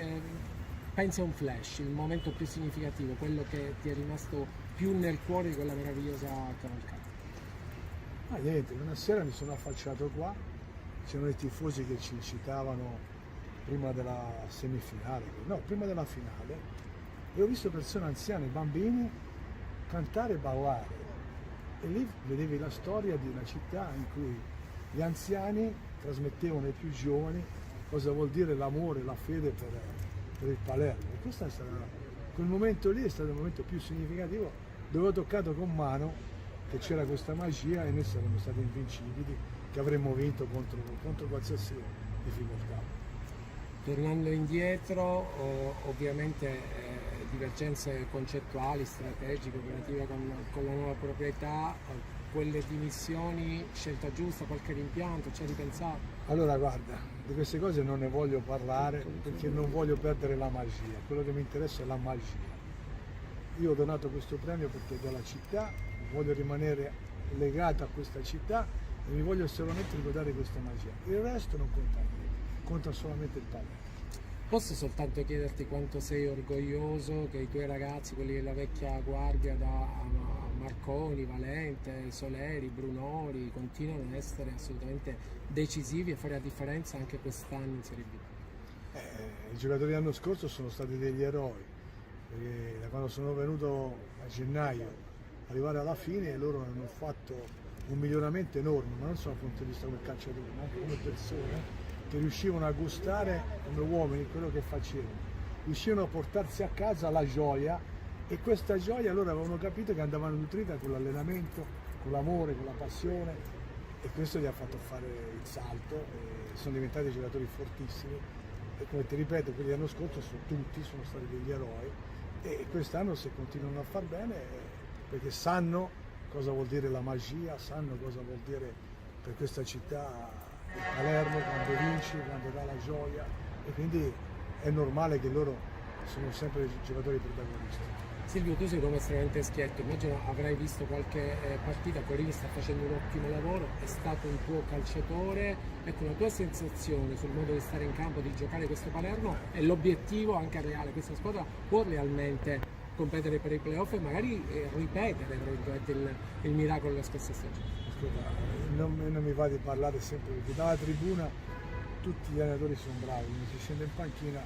pensi a un flash, il momento più significativo, quello che ti è rimasto più nel cuore di quella meravigliosa cavalcata. Ma niente, una sera mi sono affacciato qua, c'erano i tifosi che ci incitavano prima della semifinale, no, prima della finale, e ho visto persone anziane, bambini, cantare e ballare. E lì vedevi la storia di una città in cui gli anziani trasmettevano ai più giovani cosa vuol dire l'amore, la fede per il Palermo. E questo è stato, quel momento lì è stato il momento più significativo dove ho toccato con mano che c'era questa magia e noi saremmo stati invincibili, che avremmo vinto contro qualsiasi difficoltà. Tornando indietro, ovviamente divergenze concettuali, strategiche, operative con la nuova proprietà, quelle dimissioni, scelta giusta, qualche rimpianto, ci hai ripensato? Allora guarda, di queste cose non ne voglio parlare perché non voglio perdere la magia, quello che mi interessa è la magia. Io ho donato questo premio perché do la città, voglio rimanere legato a questa città e mi voglio solamente ricordare questa magia. Il resto non conta niente, conta solamente il Palermo. Posso soltanto chiederti quanto sei orgoglioso che i tuoi ragazzi, quelli della vecchia guardia, da Marconi, Valente, Soleri, Brunori, continuano ad essere assolutamente decisivi e fare la differenza anche quest'anno in Serie B? I giocatori dell'anno scorso sono stati degli eroi, perché da quando sono venuto a gennaio arrivare alla fine loro hanno fatto un miglioramento enorme, ma non solo dal punto di vista come calciatori, ma anche come persone, che riuscivano a gustare come uomini quello che facevano, riuscivano a portarsi a casa la gioia e questa gioia loro avevano capito che andavano nutrita con l'allenamento, con l'amore, con la passione e questo gli ha fatto fare il salto e sono diventati giocatori fortissimi e come ti ripeto quelli dell'anno scorso sono stati degli eroi e quest'anno se continuano a far bene perché sanno cosa vuol dire la magia, sanno cosa vuol dire per questa città Palermo, quando vince, quando dà la gioia, e quindi è normale che loro sono sempre giocatori protagonisti. Silvio, tu sei come estremamente schietto, immagino avrai visto qualche partita, Collini sta facendo un ottimo lavoro, è stato un tuo calciatore, ecco una tua sensazione sul modo di stare in campo, di giocare questo Palermo e l'obiettivo anche reale, questa squadra può realmente competere per i playoff e magari ripetere il miracolo della scorsa stagione? Ascolta, non mi va di parlare sempre perché dalla tribuna tutti gli allenatori sono bravi, non si scende in panchina,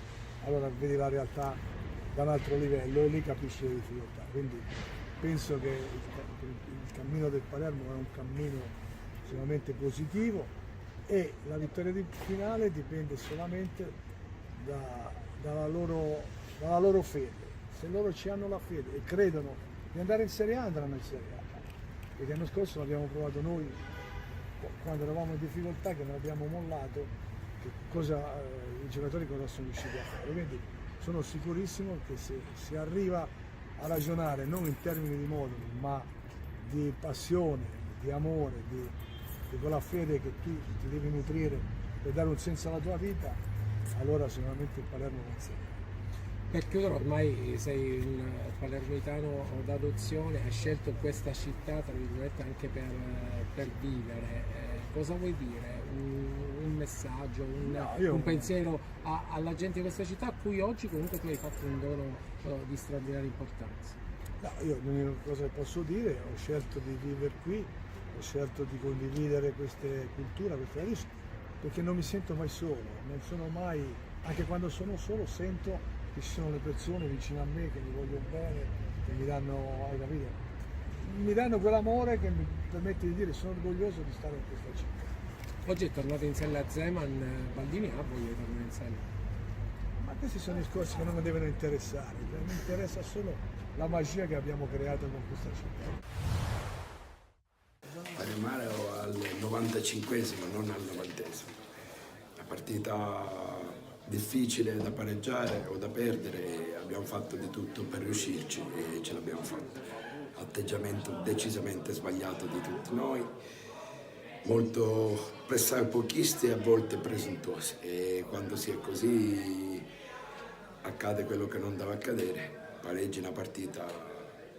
allora vedi la realtà da un altro livello e lì capisci le difficoltà. Quindi penso che il cammino del Palermo è un cammino sicuramente positivo e la vittoria finale dipende solamente dalla loro fede. Se loro ci hanno la fede e credono di andare in Serie A, andranno in Serie A. Perché l'anno scorso l'abbiamo provato noi quando eravamo in difficoltà, che non abbiamo mollato, i giocatori cosa sono riusciti a fare. Quindi sono sicurissimo che se si arriva a ragionare non in termini di moduli, ma di passione, di amore, di quella fede che tu ti devi nutrire per dare un senso alla tua vita, allora sicuramente il Palermo va in Serie A. Per chiudere, ormai sei un palermitano d'adozione, hai scelto questa città tra virgolette anche per vivere. Cosa vuoi dire? Un messaggio, un pensiero alla gente di questa città a cui oggi comunque tu hai fatto un dono di straordinaria importanza? No, io l'unica cosa che posso dire, ho scelto di vivere qui, ho scelto di condividere queste culture, queste radici, perché non mi sento mai solo, non sono mai, anche quando sono solo sento che ci sono le persone vicino a me che mi vogliono bene, che mi danno, hai capito? Mi danno quell'amore che mi permette di dire sono orgoglioso di stare in questa città. Oggi è tornato in sella Zeman, Baldini ha voglia di tornare in sella? Ma questi sono discorsi che non mi devono interessare, mi interessa solo la magia che abbiamo creato con questa città. Palermo al 95esimo, non al 90esimo. La partita difficile da pareggiare o da perdere, abbiamo fatto di tutto per riuscirci e ce l'abbiamo fatta. Atteggiamento decisamente sbagliato di tutti noi, molto pochisti e a volte presuntuosi, e quando si è così accade quello che non deve accadere, pareggi una partita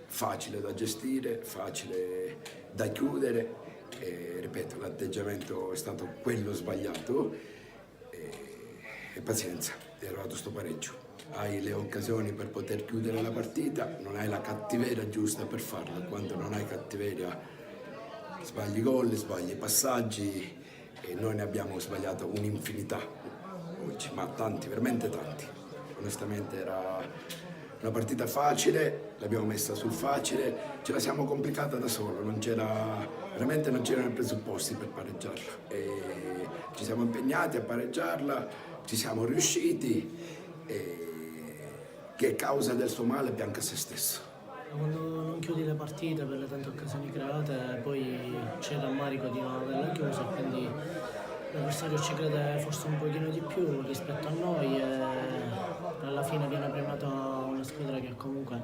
facile da gestire, facile da chiudere e, ripeto, l'atteggiamento è stato quello sbagliato. E pazienza, è arrivato sto pareggio. Hai le occasioni per poter chiudere la partita, non hai la cattiveria giusta per farlo. Quando non hai cattiveria sbagli gol, sbagli passaggi e noi ne abbiamo sbagliato un'infinità oggi, ma tanti, veramente tanti. Onestamente era una partita facile, l'abbiamo messa sul facile, ce la siamo complicata da solo, veramente non c'erano i presupposti per pareggiarla. E ci siamo impegnati a pareggiarla, ci siamo riusciti, che è causa del suo male bianca a se stesso. Quando non chiudi le partite per le tante occasioni create, poi c'è il rammarico di non averla chiusa, quindi l'avversario ci crede forse un pochino di più rispetto a noi e alla fine viene premiata una squadra che comunque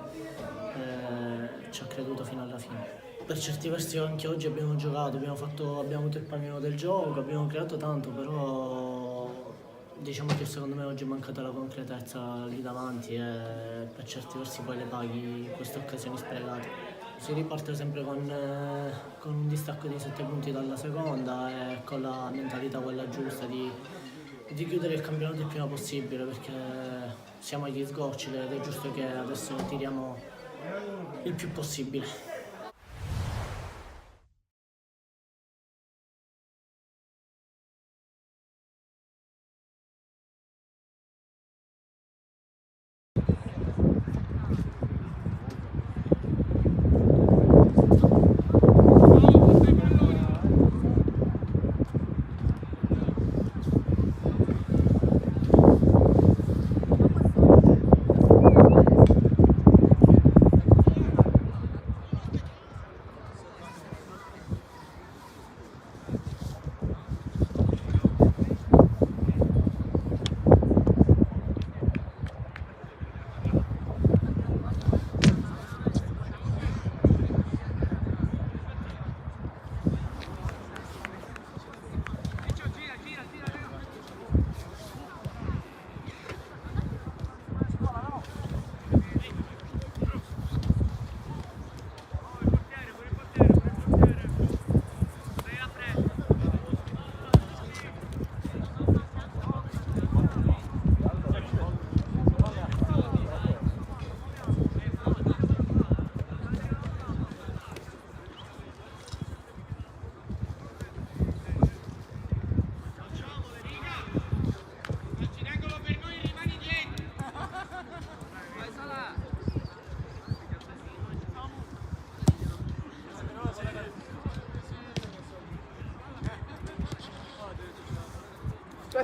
ci ha creduto fino alla fine. Per certi versi anche oggi abbiamo giocato, abbiamo avuto il pallino del gioco, abbiamo creato tanto, però diciamo che secondo me oggi è mancata la concretezza lì davanti e per certi versi poi le paghi queste occasioni sprecate. Si riparte sempre con un distacco di 7 punti dalla seconda e con la mentalità quella giusta di chiudere il campionato il prima possibile, perché siamo agli sgocci ed è giusto che adesso tiriamo il più possibile.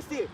Resti!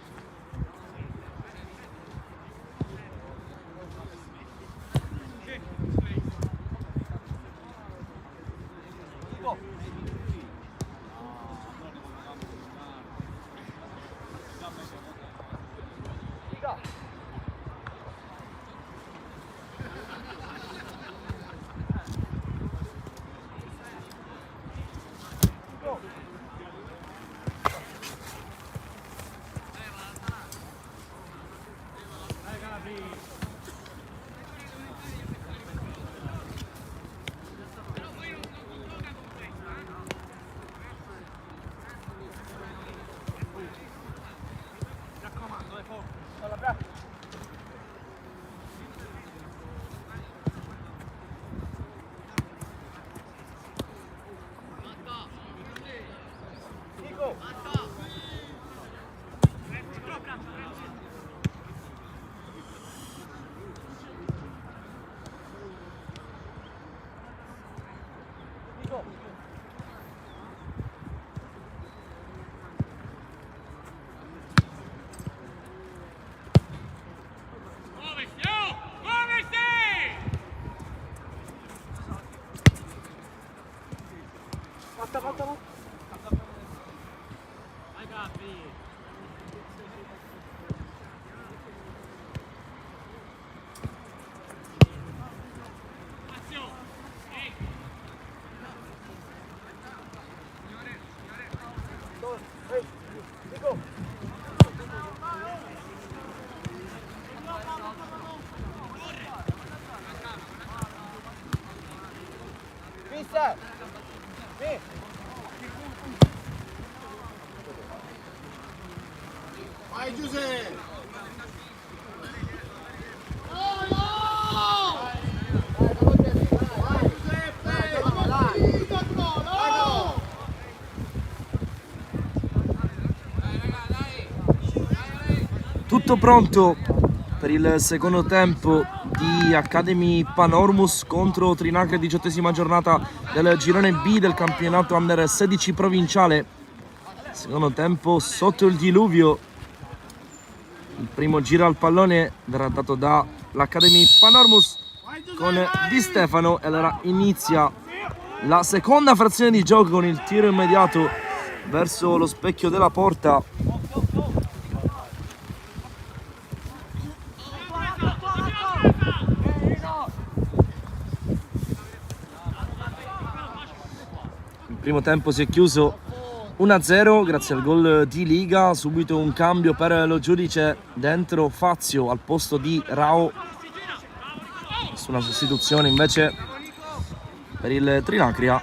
Vai Giuseppe! Tutto pronto per il secondo tempo di Academy Panormus contro Trinacria, 18ª giornata del girone B del campionato Under 16 provinciale. Secondo tempo sotto il diluvio. Il primo giro al pallone verrà dato dall'Academy Panormus con Di Stefano e allora inizia la seconda frazione di gioco con il tiro immediato verso lo specchio della porta. Il primo tempo si è chiuso 1-0 grazie al gol di Liga. Subito un cambio per lo giudice, dentro Fazio al posto di Rao. Nessuna sostituzione invece per il Trinacria.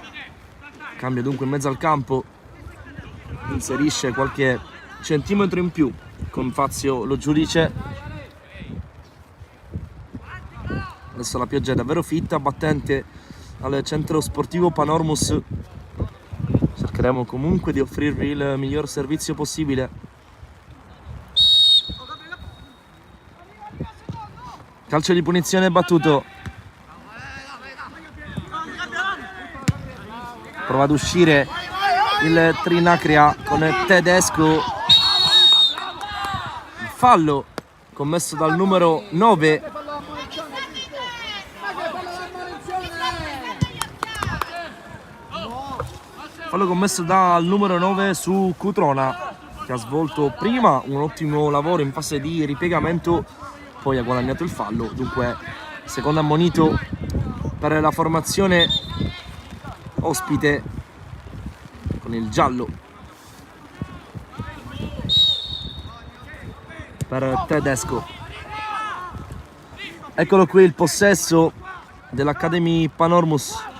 Cambia dunque in mezzo al campo, inserisce qualche centimetro in più con Fazio lo giudice. Adesso la pioggia è davvero fitta, battente al centro sportivo Panormus. Cercheremo comunque di offrirvi il miglior servizio possibile. Calcio di punizione battuto. Prova ad uscire il Trinacria con Tedesco. Fallo commesso dal numero 9. Fallo commesso dal numero 9 su Cutrona, che ha svolto prima un ottimo lavoro in fase di ripiegamento, poi ha guadagnato il fallo. Dunque secondo ammonito per la formazione ospite con il giallo per Tedesco. Eccolo qui il possesso dell'Academy Panormus.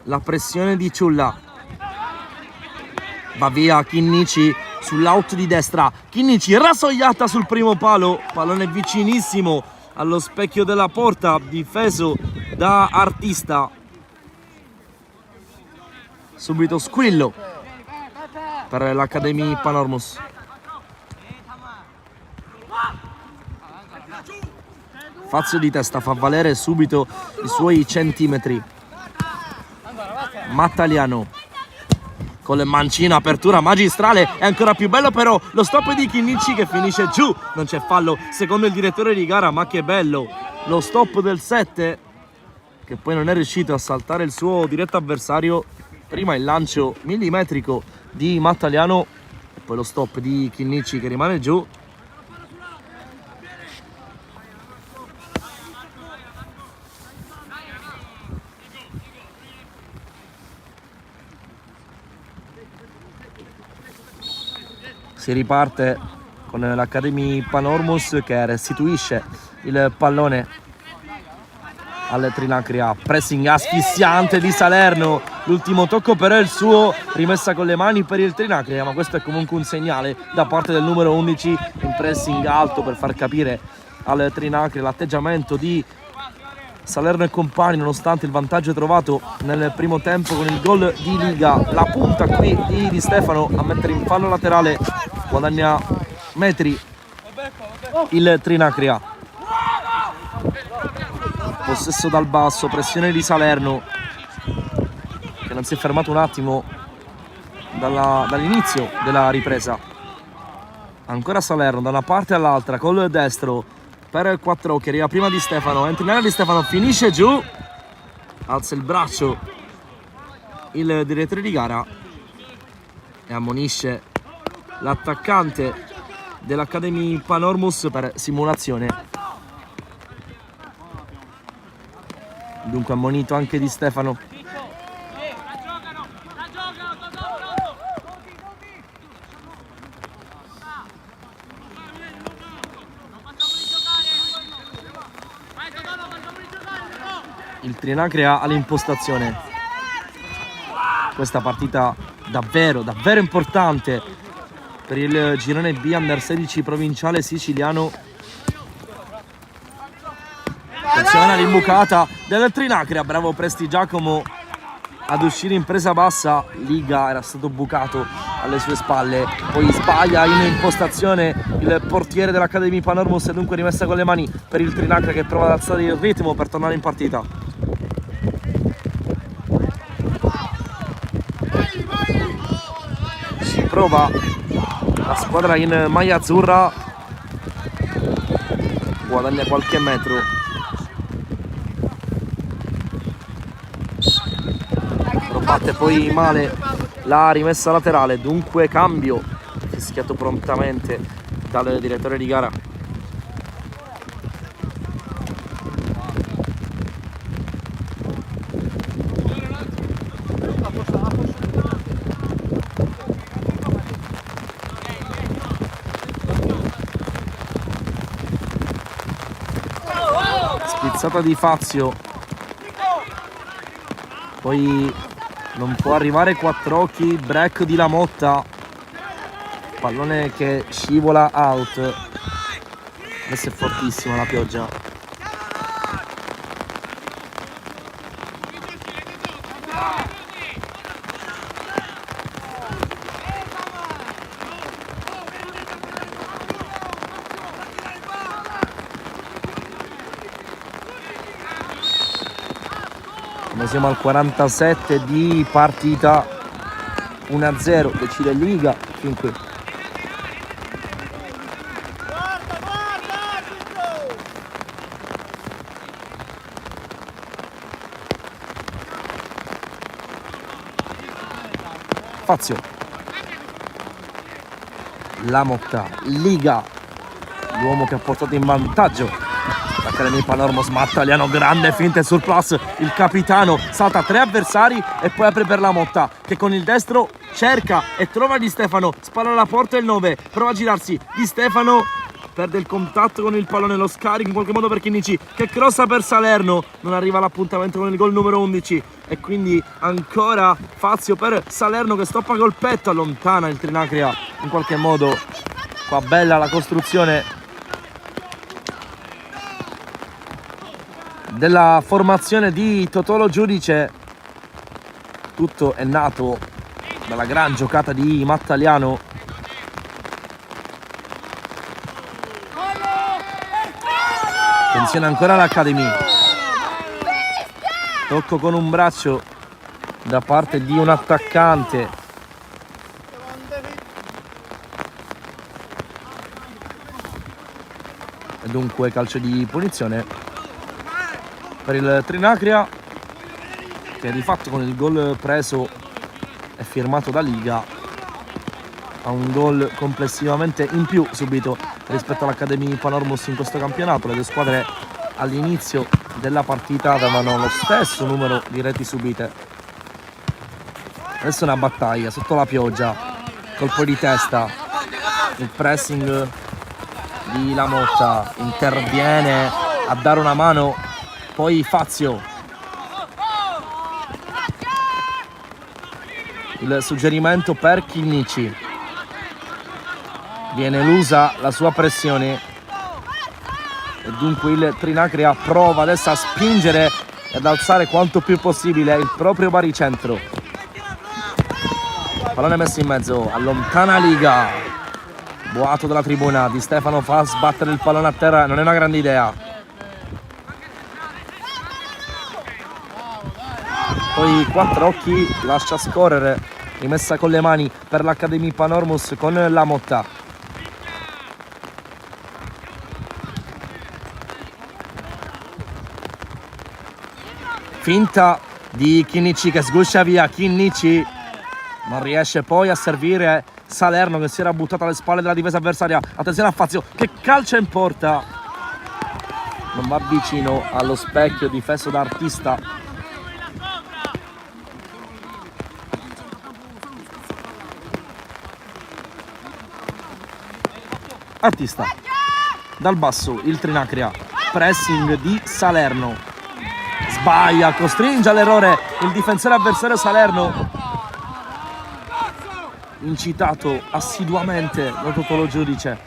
La pressione di Ciulla. Va via Chinnici sull'out di destra. Chinnici rasoiata sul primo palo. Pallone vicinissimo allo specchio della porta, difeso da Artista. Subito squillo per l'Academy Panormus. Fazio di testa fa valere subito i suoi centimetri. Mattaliano con le mancine, apertura magistrale. È ancora più bello però lo stop di Chinnici che finisce giù, non c'è fallo secondo il direttore di gara, ma che bello lo stop del 7 che poi non è riuscito a saltare il suo diretto avversario. Prima il lancio millimetrico di Mattaliano e poi lo stop di Chinnici che rimane giù. Si riparte con l'Academy Panormus che restituisce il pallone al Trinacria. Pressing asfissiante di Salerno, l'ultimo tocco però è il suo, rimessa con le mani per il Trinacria, ma questo è comunque un segnale da parte del numero 11 in pressing alto per far capire al Trinacria l'atteggiamento di Salerno e compagni, nonostante il vantaggio trovato nel primo tempo con il gol di Liga. La punta qui di Di Stefano a mettere in fallo laterale, guadagna metri il Trinacria. Possesso dal basso, pressione di Salerno che non si è fermato un attimo dall'inizio della ripresa. Ancora Salerno da una parte all'altra col destro per Quattrocchi, arriva prima Di Stefano, entra in area Di Stefano, finisce giù, alza il braccio il direttore di gara e ammonisce l'attaccante dell'Academy Panormus per simulazione. Dunque ammonito anche Di Stefano. Il Trinacria ha l'impostazione. Questa partita davvero importante per il girone B Under 16 provinciale siciliano. Attenzione all'imbucata del Trinacria, bravo Presti Giacomo ad uscire in presa bassa. Liga era stato bucato alle sue spalle, poi sbaglia in impostazione il portiere dell'Academy Panormus e dunque rimessa con le mani per il Trinacria che prova ad alzare il ritmo per tornare in partita. Si prova la squadra in maglia azzurra, guadagna qualche metro. Lo batte poi male la rimessa laterale, dunque cambio fischiato prontamente dal direttore di gara. Spizzata di Fazio, poi non può arrivare Quattrocchi, break di Lamotta, pallone che scivola out. Adesso è fortissima la pioggia. Siamo al 47 di partita, 1-0, decide Liga fin qui. Fazio, Lamotta, Liga, l'uomo che ha portato in vantaggio l'Academy Panormus. Mattaliano, grande finta e surplus, il capitano salta 3 avversari e poi apre per Lamotta che con il destro cerca e trova Di Stefano, spalla alla porta il 9, prova a girarsi, Di Stefano perde il contatto con il pallone, lo scarico in qualche modo per Chinnici che crossa per Salerno, non arriva all'appuntamento con il gol numero 11 e quindi ancora Fazio per Salerno che stoppa col petto, allontana il Trinacria in qualche modo. Qua bella la costruzione della formazione di Totolo Giudice. Tutto è nato dalla gran giocata di Mattaliano. Attenzione ancora all'Academy, tocco con un braccio da parte di un attaccante Dunque calcio di punizione per il Trinacria, che di fatto con il gol preso e firmato da Liga ha un gol complessivamente in più subito rispetto all'Academy Panormus in questo campionato. Le due squadre all'inizio della partita avevano lo stesso numero di reti subite. Adesso è una battaglia sotto la pioggia, colpo di testa, il pressing di Lamotta, interviene a dare una mano poi Fazio. Il suggerimento per Chinnici, viene elusa la sua pressione e dunque il Trinacria prova adesso a spingere e ad alzare quanto più possibile il proprio baricentro. Pallone messo in mezzo, allontana Liga, boato dalla tribuna, Di Stefano fa sbattere il pallone a terra, non è una grande idea. Poi Quattrocchi lascia scorrere, rimessa con le mani per l'Academy Panormus con Lamotta. Finta di Chinnici che sguscia via, Chinnici non riesce poi a servire Salerno che si era buttato alle spalle della difesa avversaria. Attenzione a Fazio che calcia in porta, non va vicino allo specchio difeso da Artista. Artista dal basso, il Trinacria, pressing di Salerno, sbaglia, costringe all'errore il difensore avversario Salerno, incitato assiduamente da Totolo Giudice.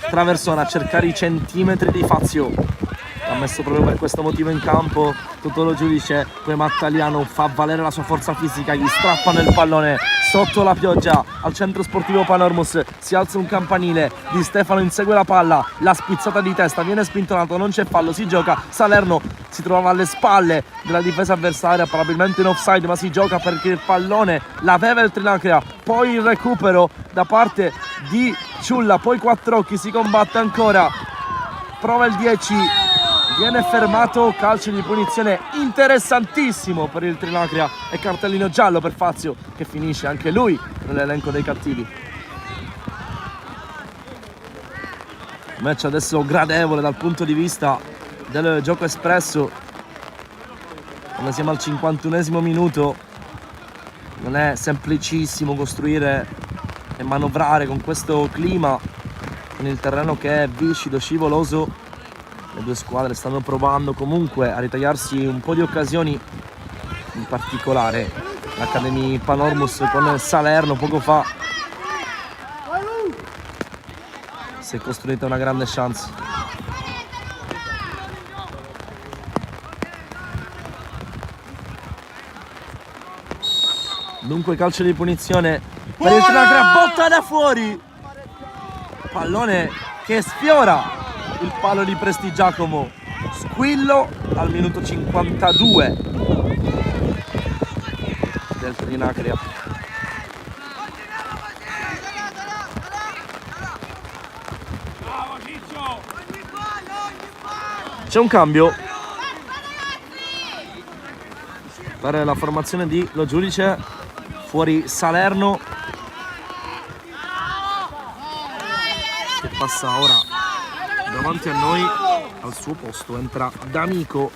Traversone a cercare i centimetri di Fazio, ha messo proprio per questo motivo in campo Totolo Giudice. Poi Mattaliano fa valere la sua forza fisica, gli strappano il pallone sotto la pioggia al centro sportivo Panormus, si alza un campanile, Di Stefano insegue la palla, la spizzata di testa, viene spintonato, non c'è fallo, si gioca. Salerno si trova alle spalle della difesa avversaria, probabilmente in offside, ma si gioca perché il pallone l'aveva il Trinacria. Poi il recupero da parte di Ciulla, poi Quattrocchi, si combatte ancora, prova il 10, viene fermato, calcio di punizione interessantissimo per il Trinacria e cartellino giallo per Fazio che finisce anche lui nell'elenco dei cattivi. Match adesso gradevole dal punto di vista del gioco espresso, quando siamo al 51esimo minuto non è semplicissimo costruire e manovrare con questo clima, con il terreno che è viscido, scivoloso. Le due squadre stanno provando comunque a ritagliarsi un po' di occasioni, in particolare l'Academy Panormus con Salerno poco fa si è costruita una grande chance. Dunque calcio di punizione per il Trinacria, botta da fuori, pallone che sfiora il palo di Prestigiacomo, squillo al minuto 52 del Trinacria. C'è un cambio per la formazione di Lo Giudice, fuori Salerno che passa ora davanti a noi. Al suo posto entra D'Amico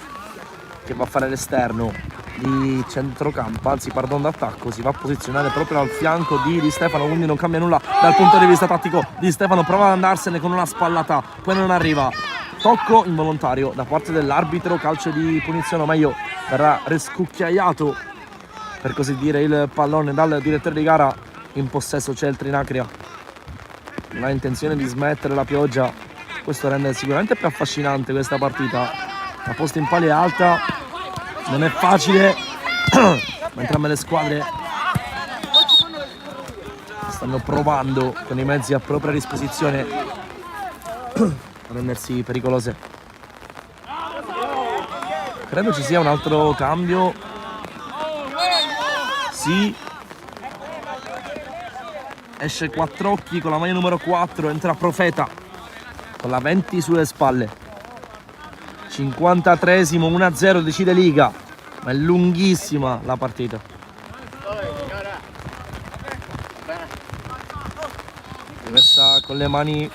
che va a fare l'esterno di centrocampo, anzi pardon d'attacco, si va a posizionare proprio al fianco di Di Stefano, quindi non cambia nulla dal punto di vista tattico. Di Stefano prova ad andarsene con una spallata, poi non arriva, tocco involontario da parte dell'arbitro, calcio di punizione, o meglio verrà riscucchiaiato per così dire il pallone dal direttore di gara. In possesso c'è il Trinacria, non ha intenzione di smettere la pioggia, questo rende sicuramente più affascinante questa partita. La posta in palla è alta, non è facile, ma entrambe le squadre stanno provando con i mezzi a propria disposizione a rendersi pericolose. Credo ci sia un altro cambio. Sì, esce Quattrocchi con la maglia numero 4, entra Profeta. con la 20 sulle spalle. 53esimo, 1-0, decide Liga, ma è lunghissima la partita. Rimessa con le mani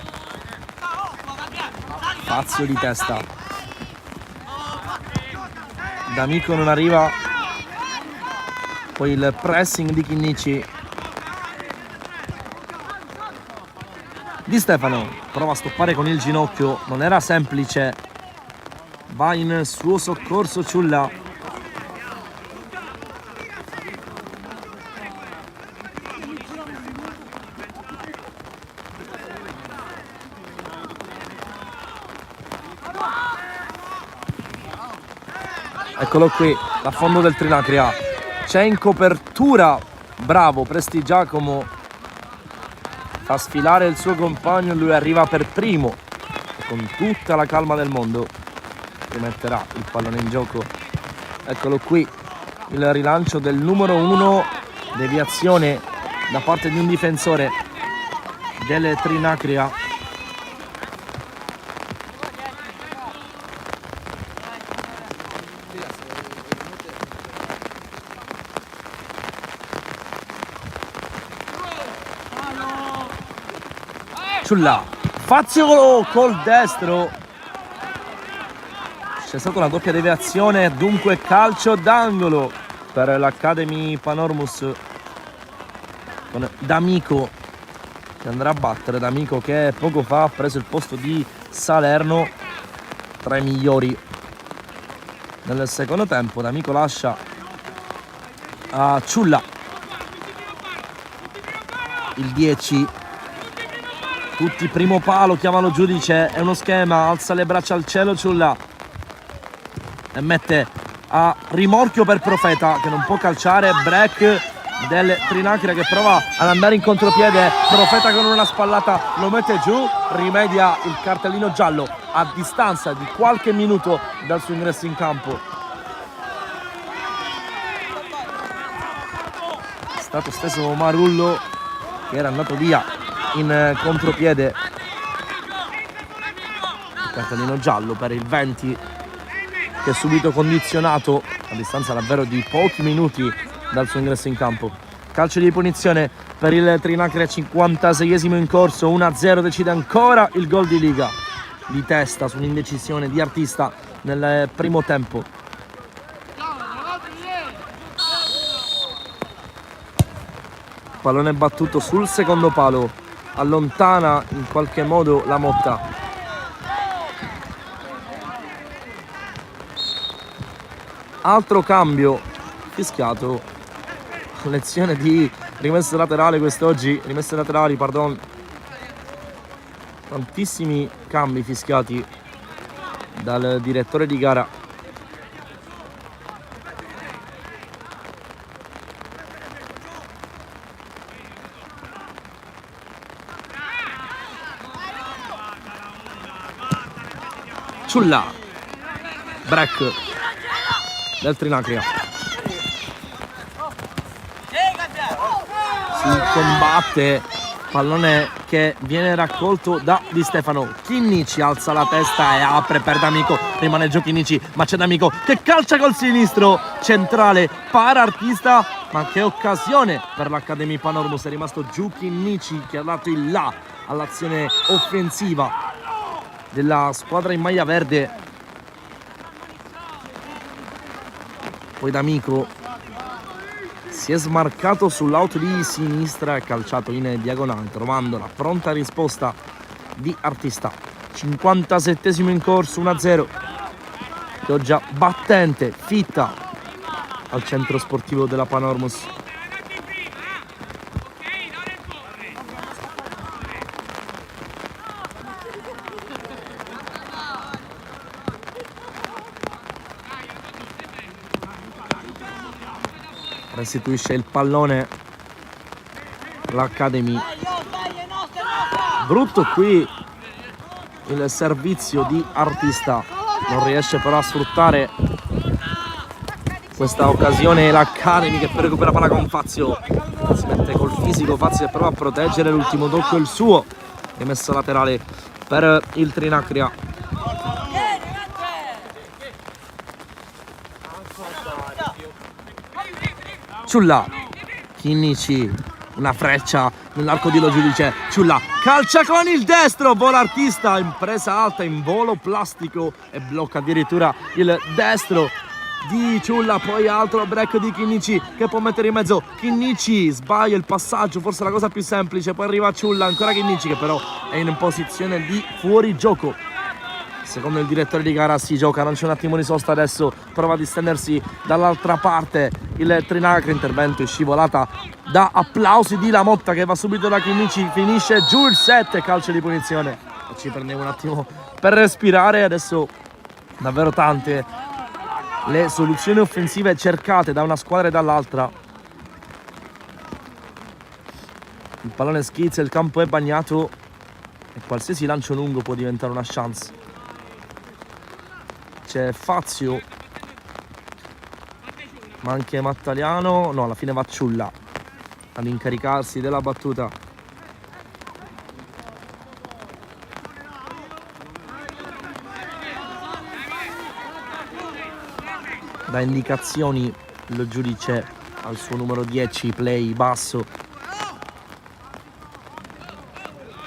Fazio di testa. D'Amico non arriva, poi il pressing di Chinnici. Di Stefano prova a stoppare con il ginocchio, non era semplice, va in suo soccorso Ciulla. Eccolo qui, a fondo del Trinacria, c'è in copertura, bravo Prestigiacomo, fa sfilare il suo compagno, lui arriva per primo, con tutta la calma del mondo, rimetterà il pallone in gioco. Eccolo qui, il rilancio del numero 1, deviazione da parte di un difensore del Trinacria. Ciulla, Fazio col destro, c'è stata una doppia deviazione, dunque calcio d'angolo per l'Academy Panormus con D'Amico che andrà a battere. D'Amico che poco fa ha preso il posto di Salerno, tra i migliori nel secondo tempo. D'Amico lascia a Ciulla il 10. Tutti primo palo, chiamano giudice, è uno schema, alza le braccia al cielo Ciulla e mette a rimorchio per Profeta che non può calciare. Break del Trinacria che prova ad andare in contropiede, Profeta con una spallata lo mette giù, rimedia il cartellino giallo a distanza di qualche minuto dal suo ingresso in campo. È stato stesso Marullo che era andato via in contropiede. Cartellino giallo per il 20 che è subito condizionato a distanza davvero di pochi minuti dal suo ingresso in campo. Calcio di punizione per il Trinacria, 56esimo in corso, 1-0, decide ancora il gol di Liga di testa su un'indecisione di Artista nel primo tempo. Pallone battuto sul secondo palo, allontana in qualche modo la Motta. Altro cambio fischiato, lezione di rimesse laterali quest'oggi, rimesse laterali, pardon. Tantissimi cambi fischiati dal direttore di gara. Ciulla, break del Trinacria. Si combatte, pallone che viene raccolto da Di Stefano. Chinnici alza la testa e apre per D'Amico, rimane giù Chinnici, ma c'è D'Amico che calcia col sinistro, centrale, para Artista, ma che occasione per l'Academy Panormus, è rimasto giù Chinnici che ha dato il là all'azione offensiva della squadra in maglia verde. Poi D'Amico si è smarcato sull'auto di sinistra e calciato in diagonale, trovando la pronta risposta di Artista. 57esimo in corso, 1-0. Pioggia battente, fitta al centro sportivo della Panormus. Restituisce il pallone l'Academy. Brutto qui il servizio di Artista, non riesce però a sfruttare questa occasione l'Academy che poi recupera palla con Fazio, si mette col fisico Fazio e prova a proteggere, l'ultimo tocco è il suo, rimessa laterale per il Trinacria. Ciulla, Chinnici, una freccia nell'arco di Lo Giudice. Ciulla calcia con il destro, vola artista in presa alta, in volo plastico e blocca addirittura il destro di Ciulla. Poi altro break di Chinnici che può mettere in mezzo. Chinnici sbaglia il passaggio, forse la cosa più semplice, poi arriva Ciulla, ancora Chinnici che però è in posizione di fuorigioco. Secondo il direttore di gara si gioca, non c'è un attimo di sosta adesso, prova a distendersi dall'altra parte il Trinacria, intervento in scivolata da applausi di Lamotta che va subito da Chinnici, finisce giù il set, calcio di punizione. E ci prendiamo un attimo per respirare, adesso davvero tante le soluzioni offensive cercate da una squadra e dall'altra. Il pallone schizza, il campo è bagnato e qualsiasi lancio lungo può diventare una chance. C'è Fazio, ma anche Mattaliano, no, alla fine va Ciulla ad incaricarsi della battuta. Da indicazioni lo giudice al suo numero 10, play basso,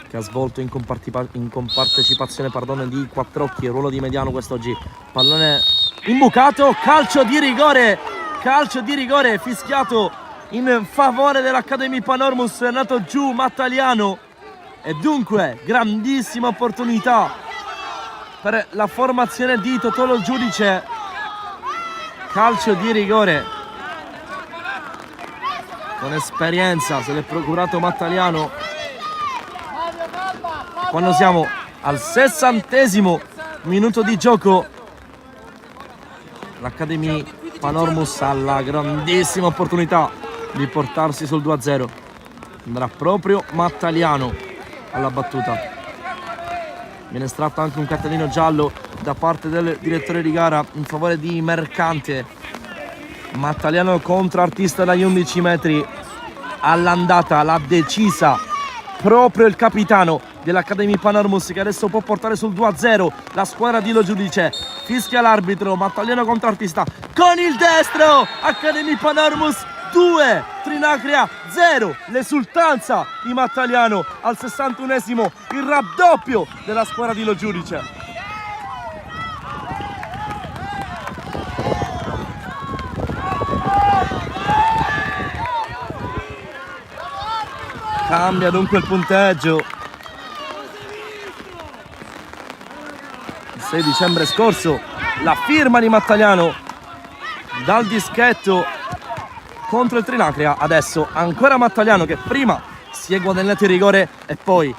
che ha svolto in compartecipazione di Quattrocchi, il ruolo di mediano quest'oggi. Pallone imbucato, calcio di rigore fischiato in favore dell'Academy Panormus, è andato giù Mattaliano e dunque grandissima opportunità per la formazione di Totò Lo Giudice. Calcio di rigore con esperienza, se l'è procurato Mattaliano. Quando siamo al 60° minuto di gioco, l'Academy Panormus ha la grandissima opportunità di portarsi sul 2-0. Andrà proprio Mattaliano alla battuta. Viene estratto anche un cartellino giallo da parte del direttore di gara in favore di Mercante. Mattaliano contro artista dagli 11 metri. All'andata l'ha decisa proprio il capitano dell'Academy Panormus, che adesso può portare sul 2-0 la squadra di Lo Giudice. Fischia l'arbitro, Mattaliano contro artista con il destro. Academy Panormus 2, Trinacria 0. L'esultanza di Mattaliano al 61esimo, il raddoppio della squadra di Lo Giudice. Cambia dunque il punteggio. Il 6 dicembre scorso la firma di Mattaliano dal dischetto contro il Trinacria. Adesso ancora Mattaliano che prima si è guadagnato il rigore e poi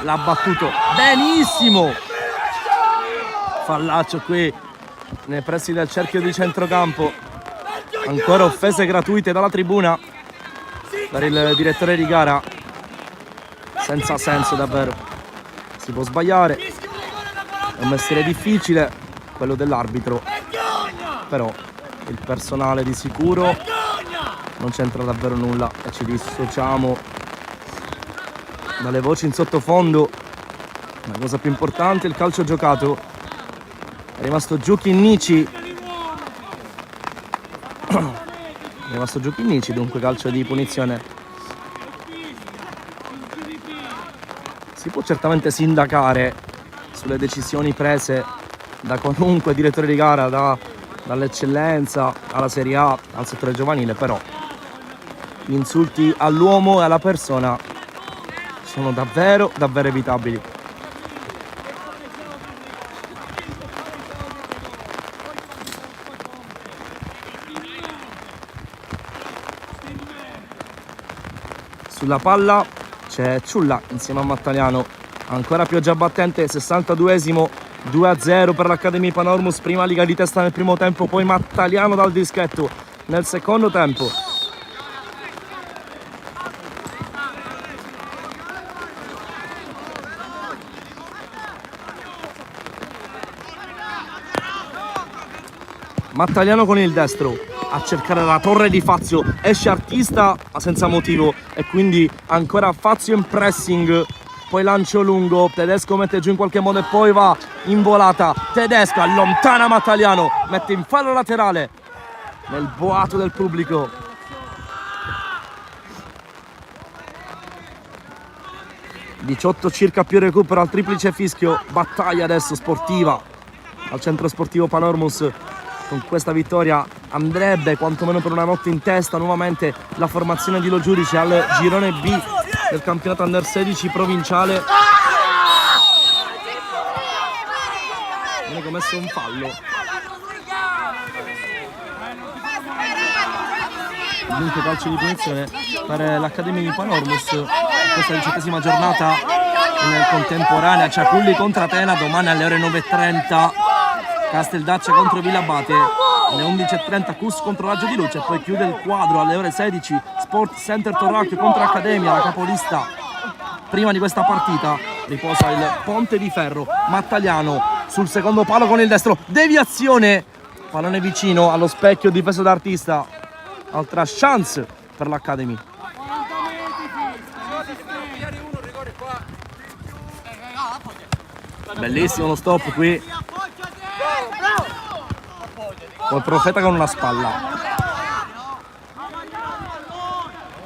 l'ha battuto benissimo. Fallaccio qui nei pressi del cerchio di centrocampo. Ancora offese gratuite dalla tribuna per il direttore di gara. Senza senso davvero. Si può sbagliare, è un mestiere difficile quello dell'arbitro, però il personale di sicuro non c'entra davvero nulla e ci dissociamo dalle voci in sottofondo. La cosa più importante è il calcio giocato. È rimasto giù Chinnici. Dunque calcio di punizione. Si può certamente sindacare sulle decisioni prese da qualunque direttore di gara, dall'eccellenza alla Serie A al settore giovanile, però gli insulti all'uomo e alla persona sono davvero evitabili. Sulla palla c'è Ciulla insieme a Mattaliano, ancora pioggia battente, 62esimo, 2-0 per l'Academy Panormus, prima liga di testa nel primo tempo, poi Mattaliano dal dischetto nel secondo tempo. Mattaliano con il destro a cercare la torre di Fazio, esce artista senza motivo e quindi ancora Fazio in pressing poi lancio lungo, Tedesco mette giù in qualche modo e poi va in volata, Tedesco allontana Mattaliano, mette in fallo laterale nel boato del pubblico. (18 circa più recupero al triplice fischio). Battaglia adesso sportiva al centro sportivo Panormus. Con questa vittoria andrebbe quantomeno per una notte in testa nuovamente la formazione di Lo Giudice al girone B del campionato Under 16 provinciale. Viene commesso un fallo. Dunque calcio di punizione per l'Accademia di Panormus. Questa è la 17ª giornata in contemporanea. Ciaculli contro Atena domani alle ore 9:30. Casteldaccia contro Villabate alle 11:30. Cus contro Raggio di Luce. E poi chiude il quadro alle ore 16 Sport Center Torracchio contro Accademia, la capolista. Prima di questa partita riposa il Ponte di Ferro. Mattaliano sul secondo palo con il destro, deviazione, pallone vicino allo specchio difeso da Artista. Altra chance per l'Academy. Bellissimo lo stop qui col Profeta con una spalla.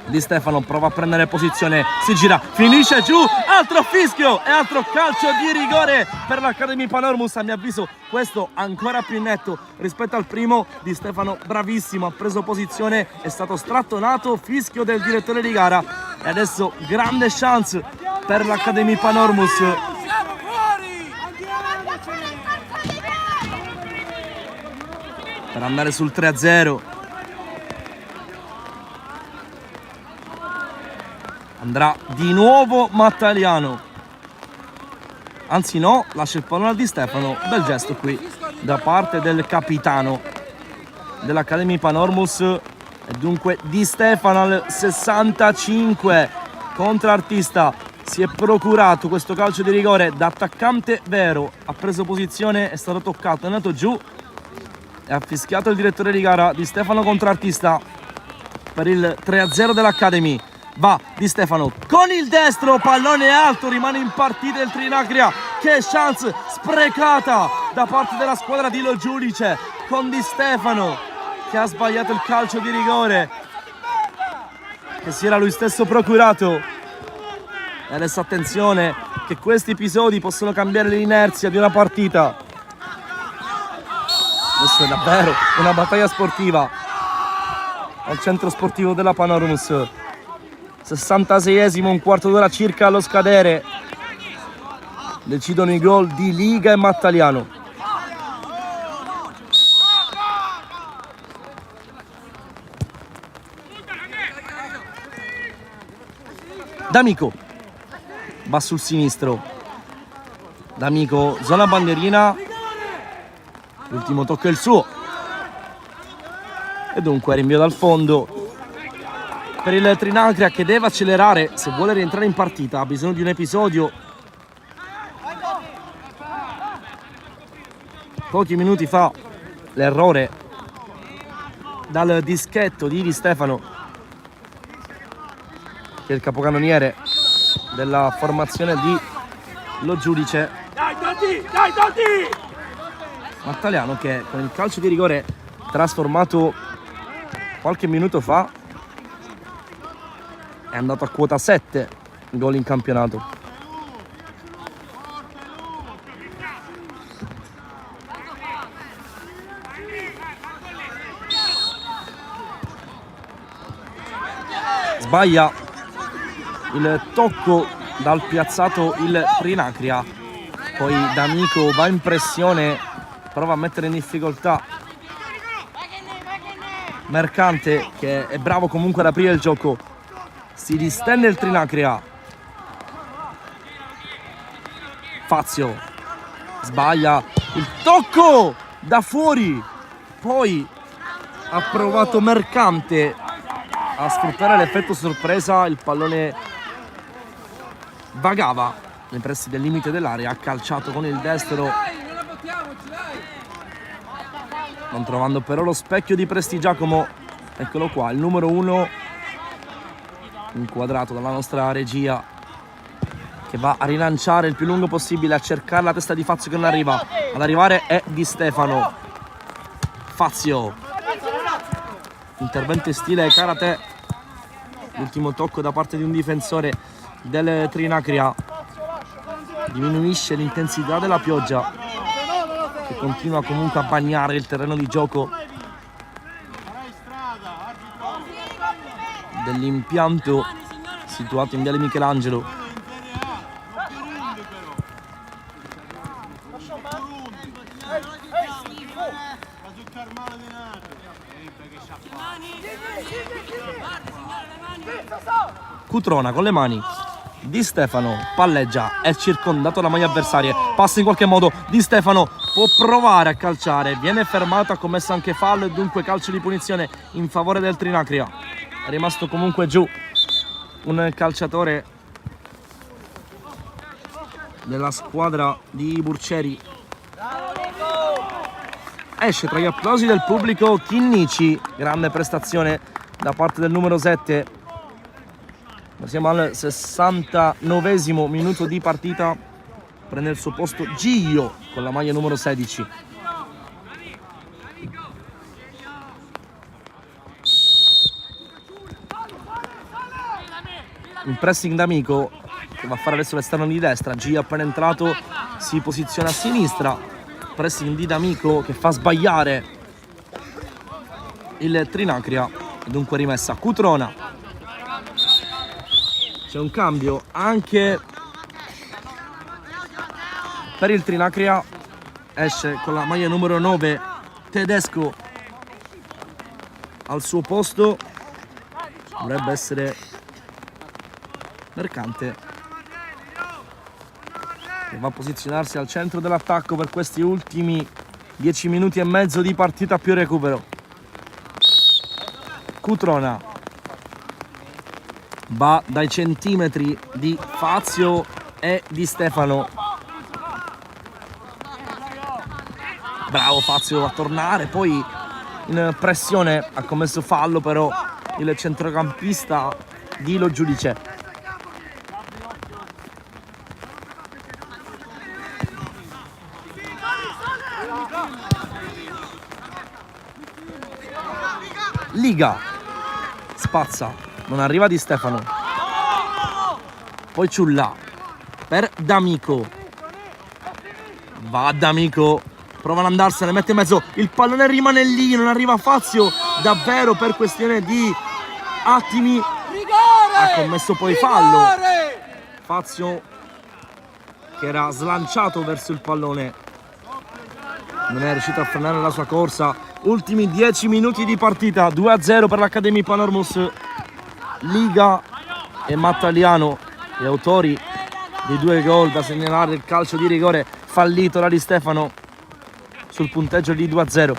Di Stefano prova a prendere posizione, si gira, finisce giù, altro fischio e altro calcio di rigore per l'Academy Panormus. A mio avviso questo ancora più netto rispetto al primo. Di Stefano bravissimo, ha preso posizione, è stato strattonato, fischio del direttore di gara e adesso grande chance per l'Academy Panormus. Per andare sul 3-0. Andrà di nuovo Mattaliano. Anzi no, lascia il pallone a Di Stefano. Bel gesto qui da parte del capitano dell'Academy Panormus. E dunque Di Stefano al 65 contro Artista. Si è procurato questo calcio di rigore da attaccante vero. Ha preso posizione, è stato toccato, è andato giù e ha fischiato il direttore di gara. Di Stefano contro Artista per il 3-0 dell'Academy. Va Di Stefano con il destro, pallone alto, rimane in partita il Trinacria. Che chance sprecata da parte della squadra di Lo Giudice, con Di Stefano che ha sbagliato il calcio di rigore che si era lui stesso procurato. E adesso attenzione che questi episodi possono cambiare l'inerzia di una partita. Questa è davvero una battaglia sportiva al centro sportivo della Panormus. 66esimo, un quarto d'ora circa allo scadere. Decidono i gol di Liga e Mattaliano. D'Amico va sul sinistro. D'Amico, zona bandierina. L'ultimo tocco è il suo. E dunque rinvio dal fondo per il Trinacria, che deve accelerare se vuole rientrare in partita. Ha bisogno di un episodio. Pochi minuti fa l'errore dal dischetto di Stefano, che è il capocannoniere della formazione di Lo Giudice. Mattaliano, che con il calcio di rigore trasformato qualche minuto fa è andato a quota 7 gol in campionato. Sbaglia il tocco dal piazzato il Trinacria. Poi D'Amico va in pressione, prova a mettere in difficoltà Mercante, che è bravo comunque ad aprire il gioco. Si distende il Trinacria. Fazio sbaglia il tocco da fuori. Poi ha provato Mercante a sfruttare l'effetto sorpresa. Il pallone vagava nei pressi del limite dell'area. Ha calciato con il destro, non trovando però lo specchio di Prestigiacomo. Eccolo qua, il numero 1 inquadrato dalla nostra regia. che va a rilanciare il più lungo possibile, a cercare la testa di Fazio che non arriva. Ad arrivare è Di Stefano. Fazio, intervento in stile karate, l'ultimo tocco da parte di un difensore del Trinacria diminuisce l'intensità della pioggia che continua comunque a bagnare il terreno di gioco dell'impianto situato in Viale Michelangelo. Cutrona con le mani, Di Stefano palleggia, è circondato da maglie avversarie, passa in qualche modo, Di Stefano può provare a calciare, viene fermato, ha commesso anche fallo e dunque calcio di punizione in favore del Trinacria. È rimasto comunque giù un calciatore della squadra di Burcieri. Esce tra gli applausi del pubblico Chinnici, grande prestazione da parte del numero 7. Siamo al 69esimo minuto di partita, prende il suo posto Gio con la maglia numero 16. Un pressing d'Amico che va a fare adesso l'esterno di destra, Gio appena entrato si posiziona a sinistra, pressing di D'Amico che fa sbagliare il Trinacria, dunque rimessa Cutrona. C'è un cambio anche per il Trinacria, esce con la maglia numero 9 Tedesco al suo posto, dovrebbe essere Mercante che va a posizionarsi al centro dell'attacco per questi ultimi 10 minuti e mezzo di partita più recupero. Cutrona va dai centimetri di Fazio e Di Stefano. Bravo Fazio a tornare, poi in pressione ha commesso fallo però il centrocampista Dilo Giudice. Liga spazza, non arriva Di Stefano, poi Ciulla per D'Amico, va D'Amico, prova ad andarsene, mette in mezzo, il pallone rimane lì, non arriva Fazio, davvero per questione di attimi ha commesso poi fallo. Fazio che era slanciato verso il pallone, non è riuscito a frenare la sua corsa. Ultimi 10 minuti di partita, 2-0 per l'Academy Palermus. Liga e Mattaliano, gli autori dei 2 gol da segnalare, il calcio di rigore fallito da Di Stefano sul punteggio di 2-0.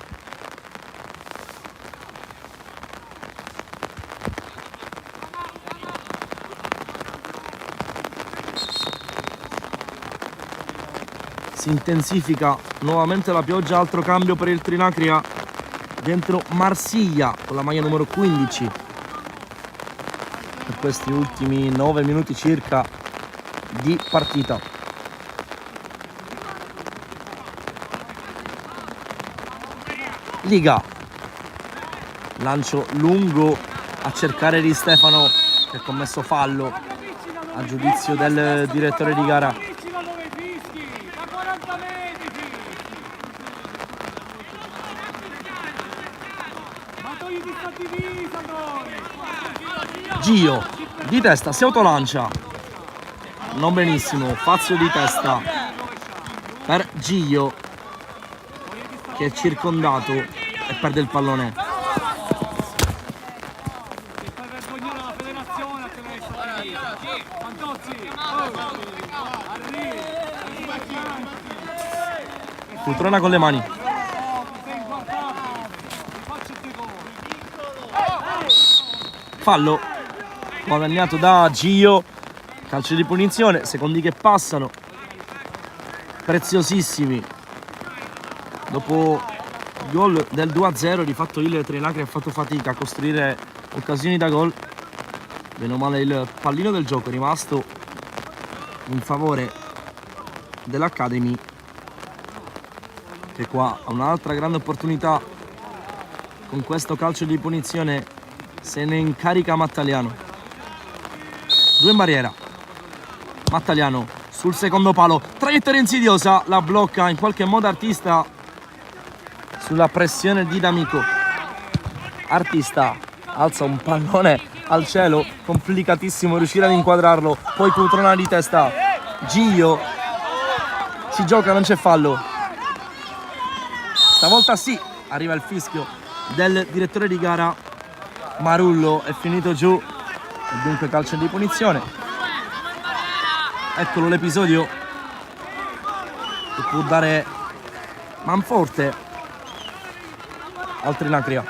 Si intensifica nuovamente la pioggia, altro cambio per il Trinacria, dentro Marsiglia con la maglia numero 15 per questi ultimi 9 minuti circa di partita. Liga, lancio lungo a cercare Di Stefano che ha commesso fallo a giudizio del direttore di gara. Gio di testa si autolancia, non benissimo, Fazio di testa per Gio che è circondato e perde il pallone. Cutrona con le mani, fallo guadagnato da Gio, calcio di punizione, secondi che passano preziosissimi. Dopo il gol del 2-0 di fatto il Trinacria ha fatto fatica a costruire occasioni da gol, bene o male il pallino del gioco è rimasto in favore dell'Academy, che qua ha un'altra grande opportunità. Con questo calcio di punizione se ne incarica Mattaliano. 2 in barriera. Mattaliano sul secondo palo, traiettoria insidiosa, la blocca in qualche modo Artista sulla pressione di D'Amico. Artista alza un pallone al cielo, complicatissimo riuscire ad inquadrarlo, poi Cutrona di testa, Giglio, si gioca, non c'è fallo. Stavolta sì, arriva il fischio del direttore di gara. Marullo è finito giù e dunque calcio di punizione. Eccolo l'episodio che può dare manforte al Trinacria.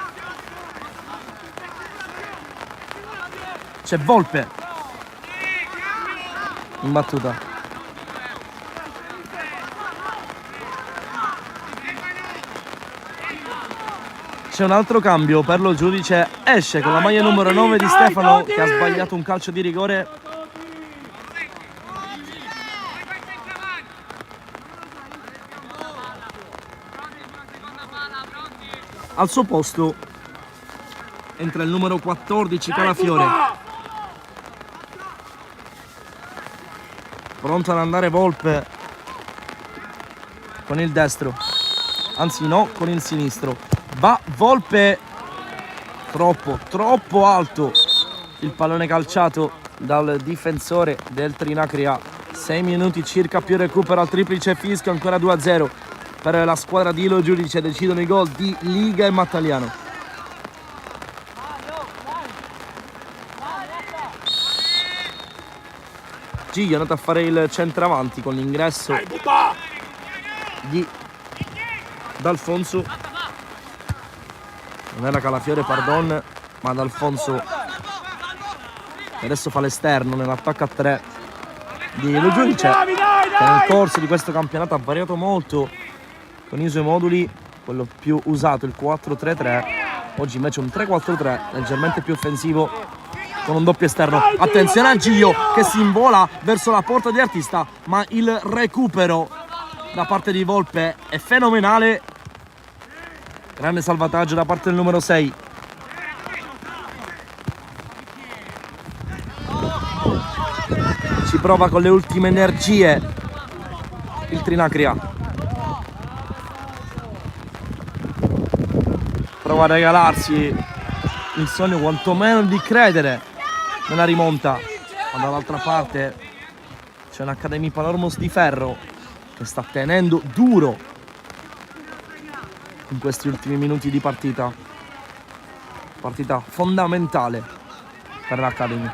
C'è Volpe in battuta. C'è un altro cambio per lo giudice, esce con la maglia numero 9 di Stefano che ha sbagliato un calcio di rigore. Al suo posto entra il numero 14 Calafiore, pronto ad andare Volpe con il destro, anzi no, con il sinistro. Va Volpe, troppo alto il pallone calciato dal difensore del Trinacria. 6 minuti circa più recupero al triplice fischio, ancora 2-0 per la squadra di Lo Giudice. Decidono i gol di Liga e Mattaliano. Giglio è andato a fare il centravanti con l'ingresso di D'Alfonso. Non era Calafiore, pardon, ma D'Alfonso che adesso fa l'esterno nell'attacco a 3 di Lo Giudice, che nel corso di questo campionato ha variato molto con i suoi moduli. Quello più usato, il 4-3-3, oggi invece un 3-4-3 leggermente più offensivo con un doppio esterno. Attenzione a Giglio che si invola verso la porta di Artista, ma il recupero da parte di Volpe è fenomenale. Grande salvataggio da parte del numero 6. Ci prova con le ultime energie il Trinacria. Prova a regalarsi il sogno quantomeno di credere nella rimonta, ma dall'altra parte c'è un Academy Palermo di ferro che sta tenendo duro in questi ultimi minuti di partita fondamentale per l'Academy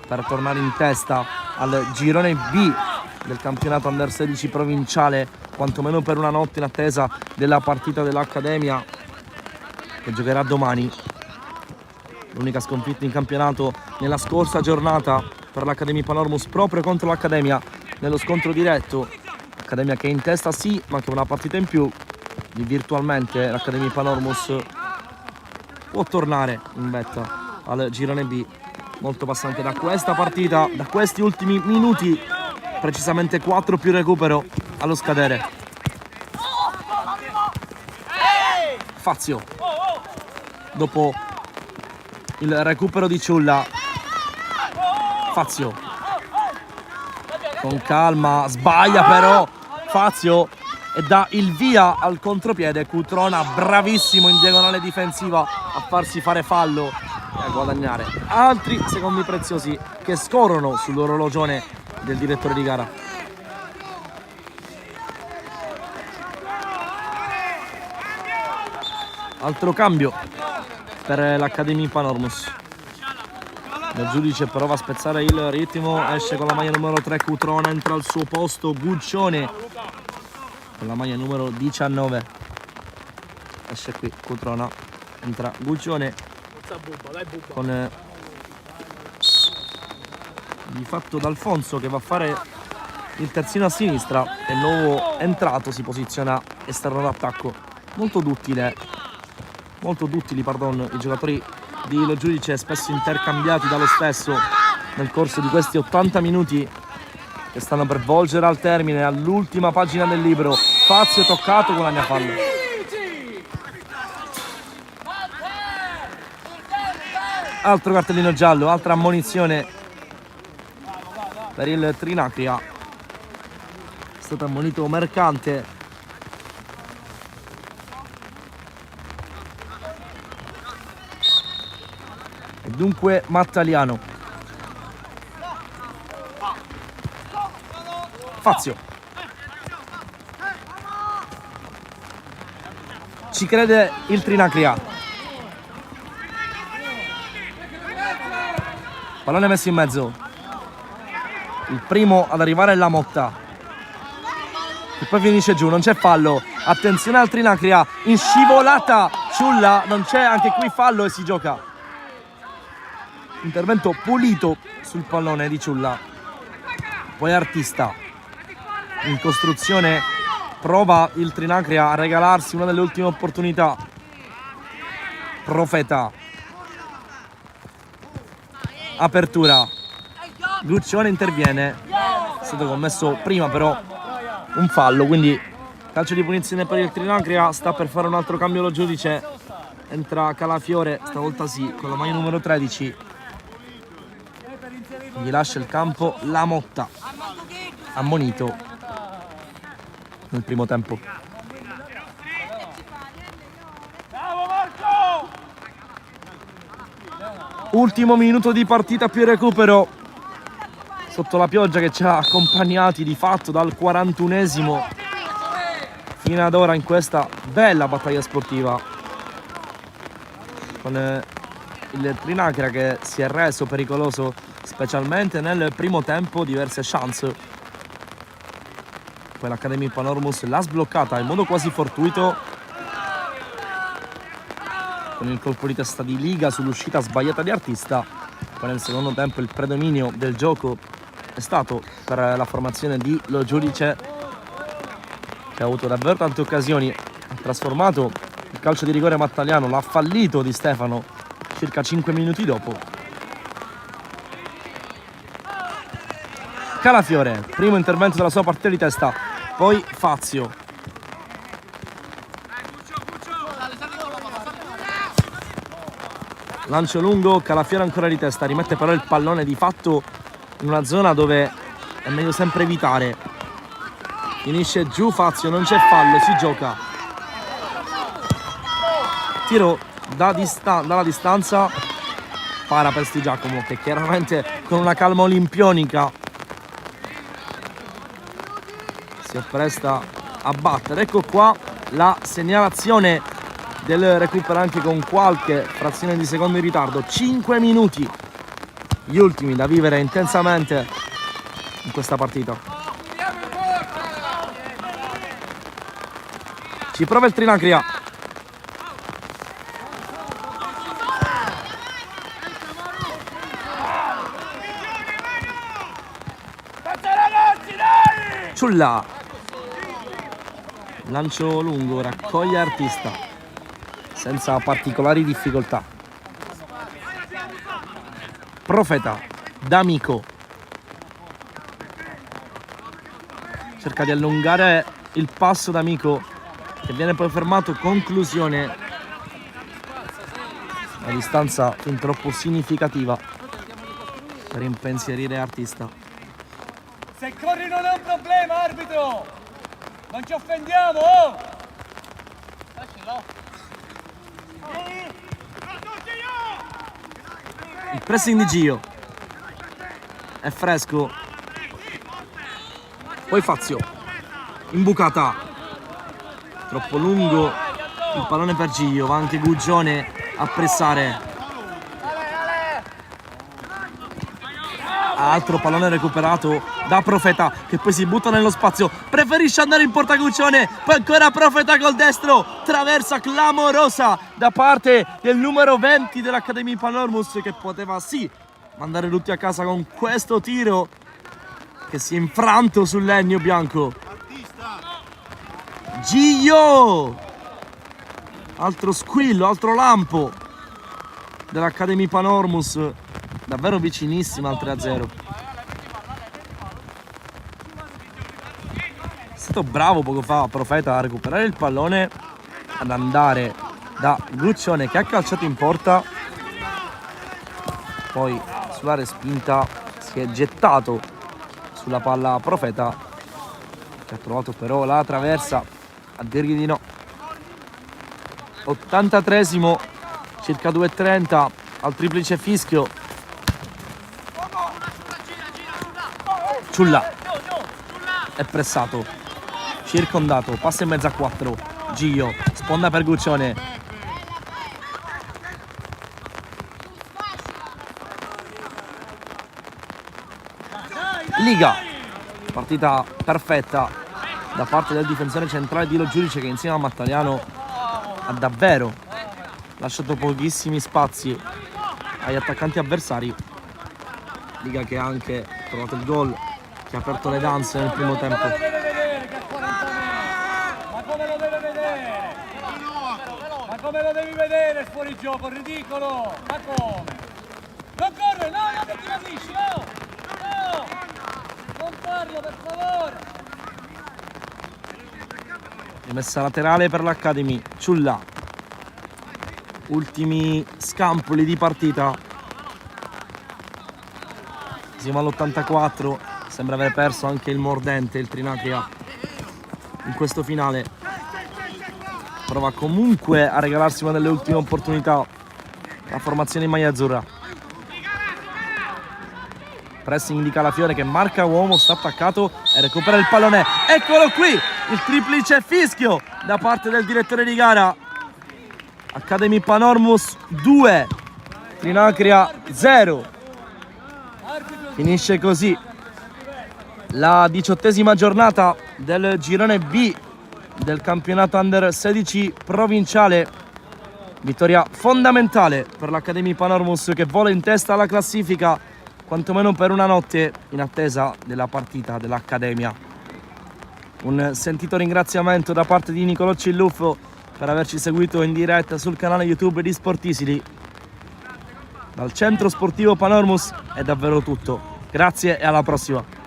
per tornare in testa al girone B del campionato Under 16 provinciale, quantomeno per una notte in attesa della partita dell'Accademia che giocherà domani. L'unica sconfitta in campionato nella scorsa giornata per l'Academy Panormus proprio contro l'Accademia nello scontro diretto. Accademia che è in testa sì, ma che una partita in più di virtualmente l'Academy Panormus può tornare in vetta al girone B. Molto passante da questa partita, da questi ultimi minuti, precisamente 4 più recupero allo scadere. Fazio, dopo il recupero di Ciulla, Fazio con calma, sbaglia però Fazio e dà il via al contropiede. Cutrona bravissimo in diagonale difensiva a farsi fare fallo e a guadagnare altri secondi preziosi che scorrono sull'orologione del direttore di gara. Altro cambio per l'Academy Panormus. Il giudice prova a spezzare il ritmo, esce con la maglia numero 3 Cutrona, entra al suo posto Guccione con la maglia numero 19. Esce qui Cutrona, entra Guccione con di fatto D'Alfonso che va a fare il terzino a sinistra e il nuovo entrato si posiziona esterno d'attacco. Molto duttili i giocatori di Lo Giudice, spesso intercambiati dallo stesso nel corso di questi 80 minuti che stanno per volgere al termine, all'ultima pagina del libro. Fazio toccato con la fallo. Altro cartellino giallo, altra ammonizione per il Trinacria. È stato ammonito Mercante. E dunque Mattaliano. Fazio. Ci crede il Trinacria. Pallone messo in mezzo. Il primo ad arrivare è la Motta. E poi finisce giù, non c'è fallo. Attenzione al Trinacria. In scivolata Ciulla, non c'è anche qui fallo e si gioca. Intervento pulito sul pallone di Ciulla. Poi Artista. In costruzione prova il Trinacria a regalarsi una delle ultime opportunità. Profeta. Apertura. Guccione interviene. È stato commesso prima però un fallo, quindi calcio di punizione per il Trinacria. Sta per fare un altro cambio lo giudice. Entra Calafiore, stavolta sì, con la maglia numero 13. Gli lascia il campo la Motta, ammonito nel primo tempo. Ultimo minuto di partita più recupero sotto la pioggia che ci ha accompagnati di fatto dal 41esimo fino ad ora in questa bella battaglia sportiva, con il Trinacria che si è reso pericoloso specialmente nel primo tempo, diverse chance. Poi l'Academy Panormus l'ha sbloccata in modo quasi fortuito con il colpo di testa di Liga sull'uscita sbagliata di Artista. Poi nel secondo tempo il predominio del gioco è stato per la formazione di Lo Giudice, che ha avuto davvero tante occasioni. Ha trasformato il calcio di rigore Mattaliano, l'ha fallito Di Stefano circa 5 minuti dopo. Calafiore, primo intervento della sua partita di testa. Poi Fazio. Lancio lungo, Calafiore ancora di testa, rimette però il pallone di fatto in una zona dove è meglio sempre evitare. Finisce giù Fazio, non c'è fallo, si gioca. Tiro dalla distanza, para per Sti Giacomo, che chiaramente con una calma olimpionica si appresta a battere. Ecco qua la segnalazione del recupero anche con qualche frazione di secondo in ritardo. 5 minuti, gli ultimi da vivere intensamente in questa partita. Ci prova il Trinacria. Ciulla. Lancio lungo, raccoglie Artista senza particolari difficoltà. Profeta, D'Amico. Cerca di allungare il passo D'Amico, che viene poi fermato. Conclusione. Una distanza fin troppo significativa per impensierire Artista. Se corri non è un problema, arbitro! Non ci offendiamo, oh! Il pressing di Gio è fresco. Poi Fazio, imbucata, troppo lungo il pallone per Gio. Va anche Gugione a pressare. Altro pallone recuperato da Profeta, che poi si butta nello spazio, preferisce andare in porta Guccione. Poi ancora Profeta col destro, traversa clamorosa da parte del numero 20 dell'Academy Panormus, che poteva sì mandare tutti a casa con questo tiro che si è infranto sul legno bianco. Gio, altro squillo, altro lampo dell'Academy Panormus, davvero vicinissima al 3-0. stato bravo poco fa Profeta a recuperare il pallone, ad andare da Guccione che ha calciato in porta, poi sulla respinta si è gettato sulla palla Profeta, che ha trovato però la traversa a dirgli di no. 83esimo, circa 2:30 al triplice fischio. Ciulla è pressato, circondato, passa in mezzo a 4. Gio, sponda per Guccione. Liga, partita perfetta da parte del difensore centrale Dilo Giudice, che insieme a Mattaliano ha davvero lasciato pochissimi spazi agli attaccanti avversari. Liga che ha anche trovato il gol che ha aperto le danze nel primo tempo. Ma come lo deve vedere? Ma come lo devi vedere fuori gioco? Ridicolo! Ma come? Non corre, no, non ti capisci, no! No! Non farlo, per favore! Rimessa laterale per l'Academy. Ciulla. Ultimi scampoli di partita. Siamo all'84. Sembra aver perso anche il mordente, il Trinacria, in questo finale. Prova comunque a regalarsi una delle ultime opportunità la formazione in maglia azzurra. Pressing di Calafiore che marca uomo, sta attaccato e recupera il pallone. Eccolo qui, il triplice fischio da parte del direttore di gara. Academy Panormus 2, Trinacria 0. Finisce così la 18ª giornata del girone B del campionato Under 16 provinciale. Vittoria fondamentale per l'Academy Panormus, che vola in testa alla classifica, quantomeno per una notte, in attesa della partita dell'Accademia. Un sentito ringraziamento da parte di Nicolò Cilluffo per averci seguito in diretta sul canale YouTube di Sportisili. Dal centro sportivo Panormus è davvero tutto. Grazie e alla prossima.